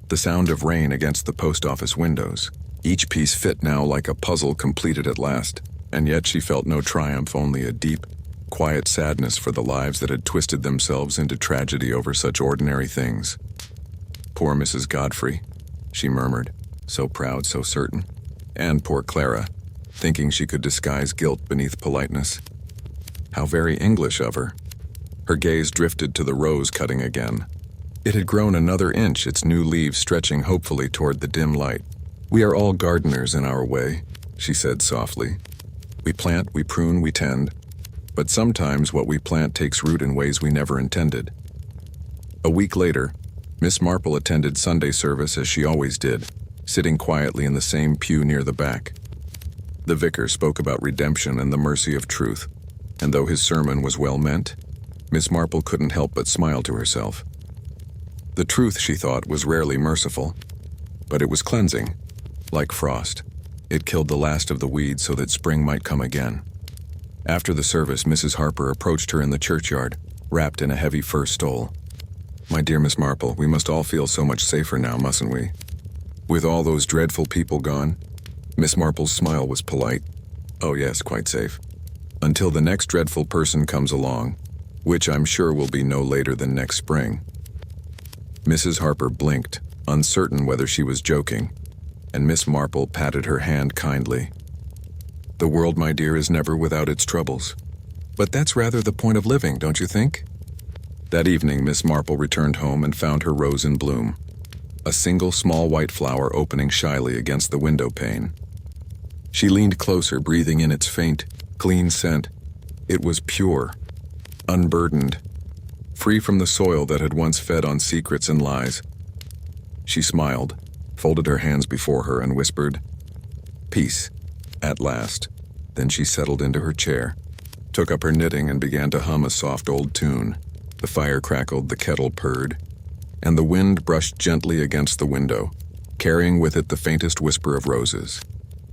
the sound of rain against the post office windows. Each piece fit now like a puzzle completed at last, and yet she felt no triumph, only a deep, quiet sadness for the lives that had twisted themselves into tragedy over such ordinary things. "Poor Mrs. Godfrey," she murmured, so proud, so certain. And poor Clara, thinking she could disguise guilt beneath politeness. How very English of her. Her gaze drifted to the rose cutting again. It had grown another inch, its new leaves stretching hopefully toward the dim light. "We are all gardeners in our way," she said softly. "We plant, we prune, we tend. But sometimes what we plant takes root in ways we never intended." A week later, Miss Marple attended Sunday service as she always did, sitting quietly in the same pew near the back. The vicar spoke about redemption and the mercy of truth, and though his sermon was well meant, Miss Marple couldn't help but smile to herself. The truth, she thought, was rarely merciful, but it was cleansing, like frost. It killed the last of the weeds so that spring might come again. After the service, Mrs. Harper approached her in the churchyard, wrapped in a heavy fur stole. "My dear Miss Marple, we must all feel so much safer now, mustn't we? With all those dreadful people gone?" Miss Marple's smile was polite. "Oh yes, quite safe. Until the next dreadful person comes along, which I'm sure will be no later than next spring." Mrs. Harper blinked, uncertain whether she was joking, and Miss Marple patted her hand kindly. "The world, my dear, is never without its troubles. But that's rather the point of living, don't you think?" That evening, Miss Marple returned home and found her rose in bloom, a single small white flower opening shyly against the window pane. She leaned closer, breathing in its faint, clean scent. It was pure, unburdened, free from the soil that had once fed on secrets and lies. She smiled, folded her hands before her, and whispered, "Peace, at last." Then she settled into her chair, took up her knitting, and began to hum a soft old tune. The fire crackled, the kettle purred, and the wind brushed gently against the window, carrying with it the faintest whisper of roses.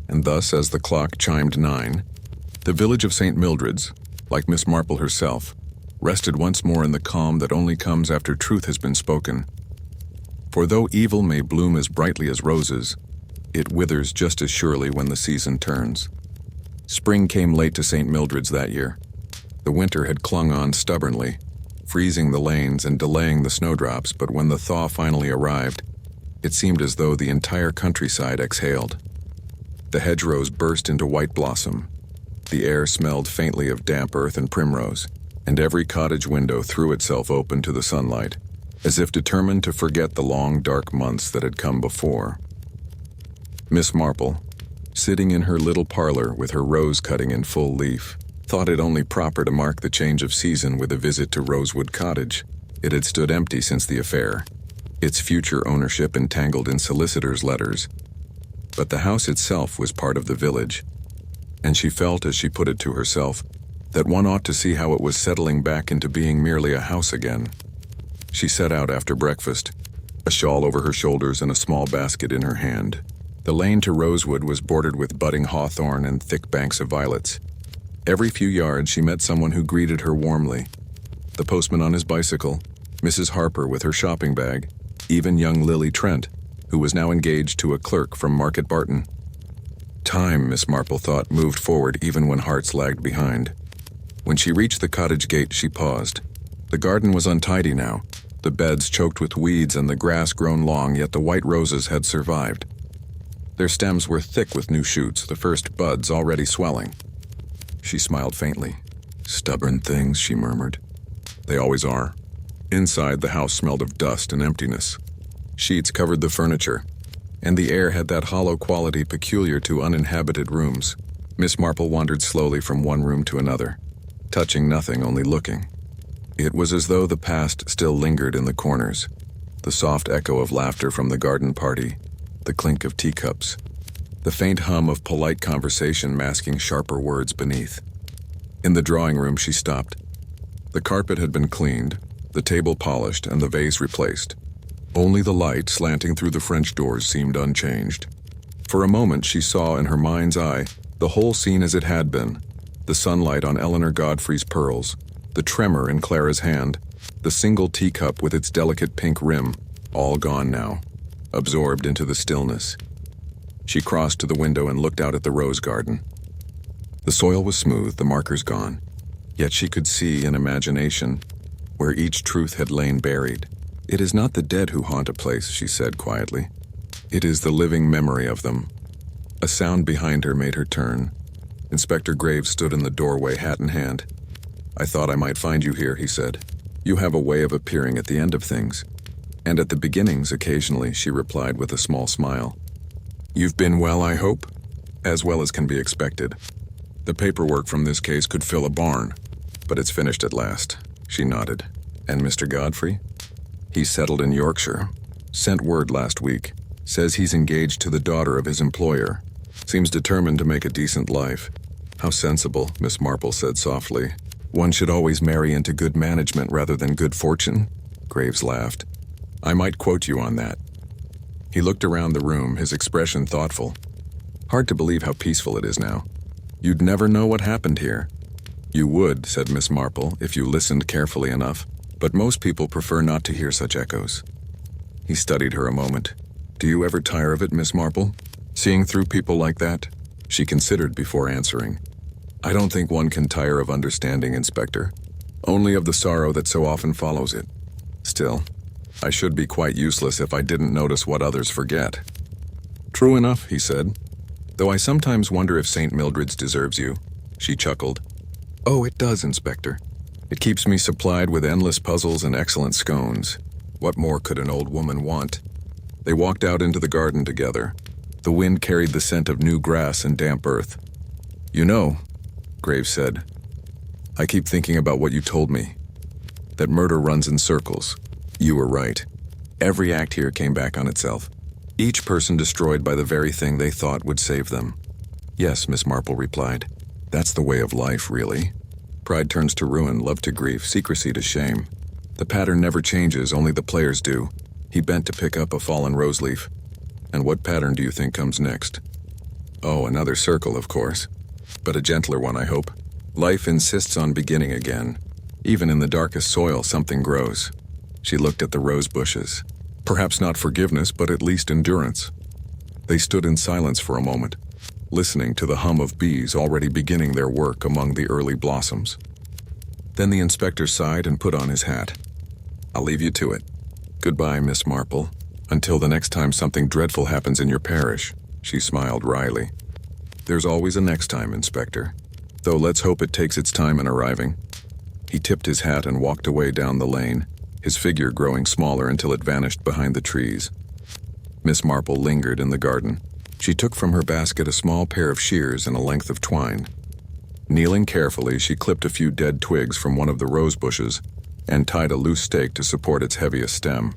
And thus, as the clock chimed 9, the village of St. Mildred's, like Miss Marple herself, rested once more in the calm that only comes after truth has been spoken. For though evil may bloom as brightly as roses, it withers just as surely when the season turns. Spring came late to St. Mildred's that year. The winter had clung on stubbornly, freezing the lanes and delaying the snowdrops, but when the thaw finally arrived, It seemed as though the entire countryside exhaled. The hedgerows burst into white blossom. The air smelled faintly of damp earth and primrose, and every cottage window threw itself open to the sunlight, as if determined to forget the long, dark months that had come before. Miss Marple, sitting in her little parlor with her rose cutting in full leaf, thought it only proper to mark the change of season with a visit to Rosewood Cottage. It had stood empty since the affair, its future ownership entangled in solicitors' letters. But the house itself was part of the village, and she felt, as she put it to herself, that one ought to see how it was settling back into being merely a house again. She set out after breakfast, a shawl over her shoulders and a small basket in her hand. The lane to Rosewood was bordered with budding hawthorn and thick banks of violets. Every few yards she met someone who greeted her warmly. The postman on his bicycle, Mrs. Harper with her shopping bag, even young Lily Trent, who was now engaged to a clerk from Market Barton. Time, Miss Marple thought, moved forward even when hearts lagged behind. When she reached the cottage gate, she paused. The garden was untidy now, the beds choked with weeds and the grass grown long, yet the white roses had survived. Their stems were thick with new shoots, the first buds already swelling. She smiled faintly. "Stubborn things," she murmured. "They always are." Inside, the house smelled of dust and emptiness. Sheets covered the furniture, and the air had that hollow quality peculiar to uninhabited rooms. Miss Marple wandered slowly from one room to another, touching nothing, only looking. It was as though the past still lingered in the corners, the soft echo of laughter from the garden party, the clink of teacups, the faint hum of polite conversation masking sharper words beneath. In the drawing room, she stopped. The carpet had been cleaned, the table polished, and the vase replaced. Only the light slanting through the French doors seemed unchanged. For a moment, she saw in her mind's eye the whole scene as it had been: the sunlight on Eleanor Godfrey's pearls, the tremor in Clara's hand, the single teacup with its delicate pink rim, all gone now, absorbed into the stillness. She crossed to the window and looked out at the rose garden. The soil was smooth, the markers gone, yet she could see in imagination where each truth had lain buried. "It is not the dead who haunt a place," she said quietly. "It is the living memory of them." A sound behind her made her turn. Inspector Graves stood in the doorway, hat in hand. "I thought I might find you here," he said. "You have a way of appearing at the end of things." "And at the beginnings occasionally," she replied with a small smile. "You've been well, I hope?" "As well as can be expected. The paperwork from this case could fill a barn, but it's finished at last." She nodded. "And Mr. Godfrey?" "He's settled in Yorkshire. Sent word last week. Says he's engaged to the daughter of his employer. Seems determined to make a decent life." "How sensible," Miss Marple said softly. "One should always marry into good management rather than good fortune." Graves laughed. "I might quote you on that." He looked around the room, his expression thoughtful. "Hard to believe how peaceful it is now. You'd never know what happened here." "You would," said Miss Marple, "if you listened carefully enough. But most people prefer not to hear such echoes." He studied her a moment. "Do you ever tire of it, Miss Marple? Seeing through people like that?" She considered before answering. "I don't think one can tire of understanding, Inspector. Only of the sorrow that so often follows it. Still, I should be quite useless if I didn't notice what others forget." "True enough," he said. "Though I sometimes wonder if St. Mildred's deserves you." She chuckled. "Oh, it does, Inspector. It keeps me supplied with endless puzzles and excellent scones. What more could an old woman want?" They walked out into the garden together. The wind carried the scent of new grass and damp earth. "You know," Graves said, "I keep thinking about what you told me. That murder runs in circles. You were right. Every act here came back on itself. Each person destroyed by the very thing they thought would save them." "Yes," Miss Marple replied. "That's the way of life, really. Pride turns to ruin, love to grief, secrecy to shame. The pattern never changes, only the players do." He bent to pick up a fallen rose leaf. "And what pattern do you think comes next?" "Oh, another circle, of course. But a gentler one, I hope. Life insists on beginning again. Even in the darkest soil, something grows." She looked at the rose bushes. Perhaps not forgiveness, but at least endurance. They stood in silence for a moment, listening to the hum of bees already beginning their work among the early blossoms. Then the inspector sighed and put on his hat. "I'll leave you to it. Goodbye, Miss Marple. Until the next time something dreadful happens in your parish, she smiled wryly. There's always a next time, Inspector. Though let's hope it takes its time in arriving. He tipped his hat and walked away down the lane, his figure growing smaller until it vanished behind the trees. Miss Marple lingered in the garden. She took from her basket a small pair of shears and a length of twine. Kneeling carefully, she clipped a few dead twigs from one of the rose bushes and tied a loose stake to support its heaviest stem.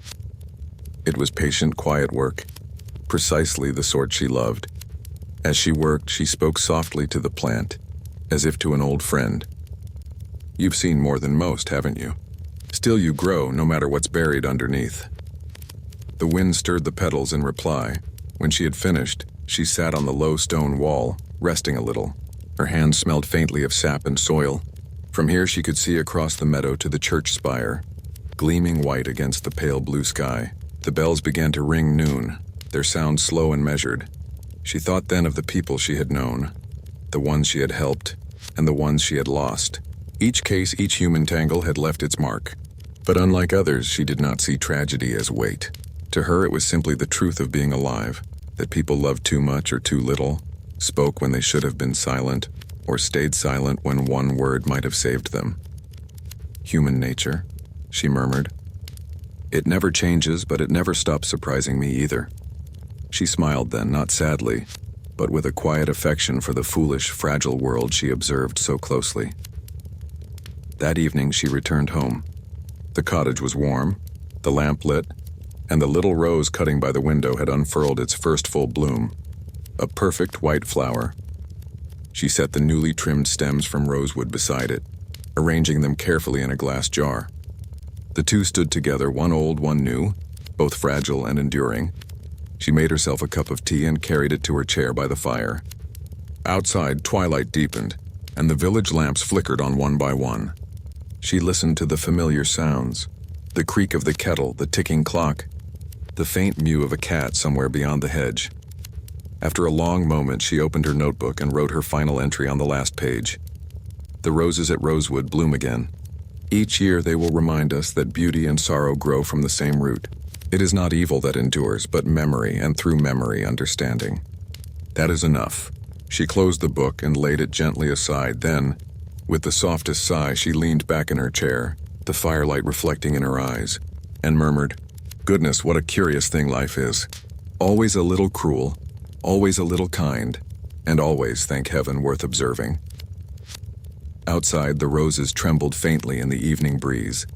It was patient, quiet work, precisely the sort she loved. As she worked, she spoke softly to the plant, as if to an old friend. You've seen more than most, haven't you? Still you grow, no matter what's buried underneath. The wind stirred the petals in reply. When she had finished, she sat on the low stone wall, resting a little. Her hands smelled faintly of sap and soil. From here she could see across the meadow to the church spire, gleaming white against the pale blue sky. The bells began to ring noon, their sound slow and measured. She thought then of the people she had known, the ones she had helped, and the ones she had lost. Each case, each human tangle had left its mark. But unlike others, she did not see tragedy as weight. To her it was simply the truth of being alive, that people loved too much or too little, spoke when they should have been silent, or stayed silent when one word might have saved them. Human nature, she murmured. It never changes, but it never stops surprising me either. She smiled then, not sadly, but with a quiet affection for the foolish, fragile world she observed so closely. That evening she returned home. The cottage was warm, the lamp lit, and the little rose cutting by the window had unfurled its first full bloom, a perfect white flower. She set the newly trimmed stems from rosewood beside it, arranging them carefully in a glass jar. The two stood together, one old, one new, both fragile and enduring. She made herself a cup of tea and carried it to her chair by the fire. Outside, twilight deepened, and the village lamps flickered on one by one. She listened to the familiar sounds, the creak of the kettle, the ticking clock, the faint mew of a cat somewhere beyond the hedge. After a long moment, she opened her notebook and wrote her final entry on the last page. The roses at Rosewood bloom again. Each year they will remind us that beauty and sorrow grow from the same root. It is not evil that endures, but memory, and through memory, understanding. That is enough. She closed the book and laid it gently aside. Then, with the softest sigh, she leaned back in her chair, the firelight reflecting in her eyes, and murmured, "Goodness, what a curious thing life is. Always a little cruel, always a little kind, and always, thank heaven, worth observing." Outside, the roses trembled faintly in the evening breeze,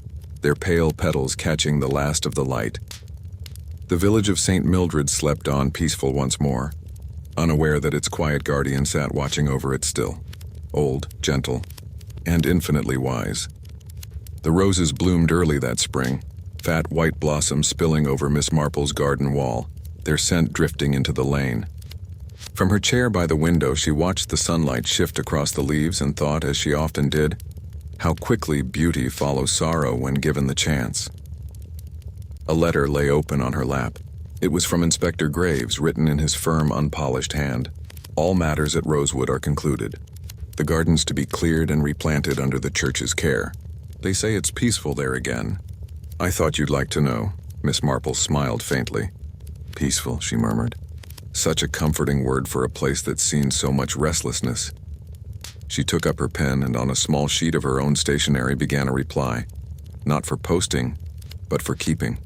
their pale petals catching the last of the light. The village of St. Mildred slept on peaceful once more, unaware that its quiet guardian sat watching over it still, old, gentle, and infinitely wise. The roses bloomed early that spring, fat white blossoms spilling over Miss Marple's garden wall, their scent drifting into the lane. From her chair by the window, she watched the sunlight shift across the leaves and thought, as she often did, how quickly beauty follows sorrow when given the chance. A letter lay open on her lap. It was from Inspector Graves, written in his firm, unpolished hand. All matters at Rosewood are concluded. The gardens to be cleared and replanted under the church's care. They say it's peaceful there again. I thought you'd like to know. Miss Marple smiled faintly. Peaceful, she murmured. Such a comforting word for a place that's seen so much restlessness. She took up her pen and on a small sheet of her own stationery began a reply. Not for posting, but for keeping.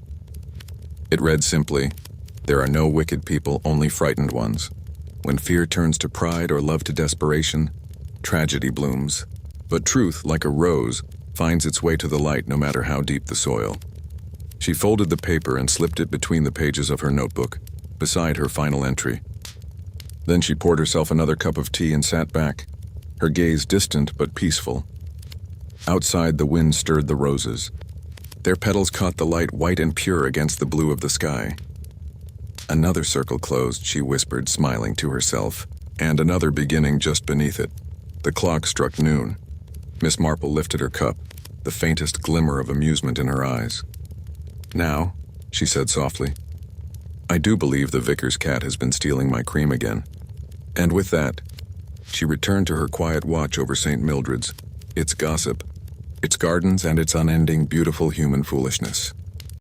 It read simply, "There are no wicked people, only frightened ones. When fear turns to pride or love to desperation, tragedy blooms. But truth, like a rose, finds its way to the light no matter how deep the soil." She folded the paper and slipped it between the pages of her notebook, beside her final entry. Then she poured herself another cup of tea and sat back, her gaze distant but peaceful. Outside, the wind stirred the roses. Their petals caught the light white and pure against the blue of the sky. Another circle closed, she whispered, smiling to herself, and another beginning just beneath it. The clock struck noon. Miss Marple lifted her cup, the faintest glimmer of amusement in her eyes. "Now," she said softly, "I do believe the vicar's cat has been stealing my cream again." And with that, she returned to her quiet watch over St. Mildred's, its gossip, its gardens, and its unending, beautiful human foolishness.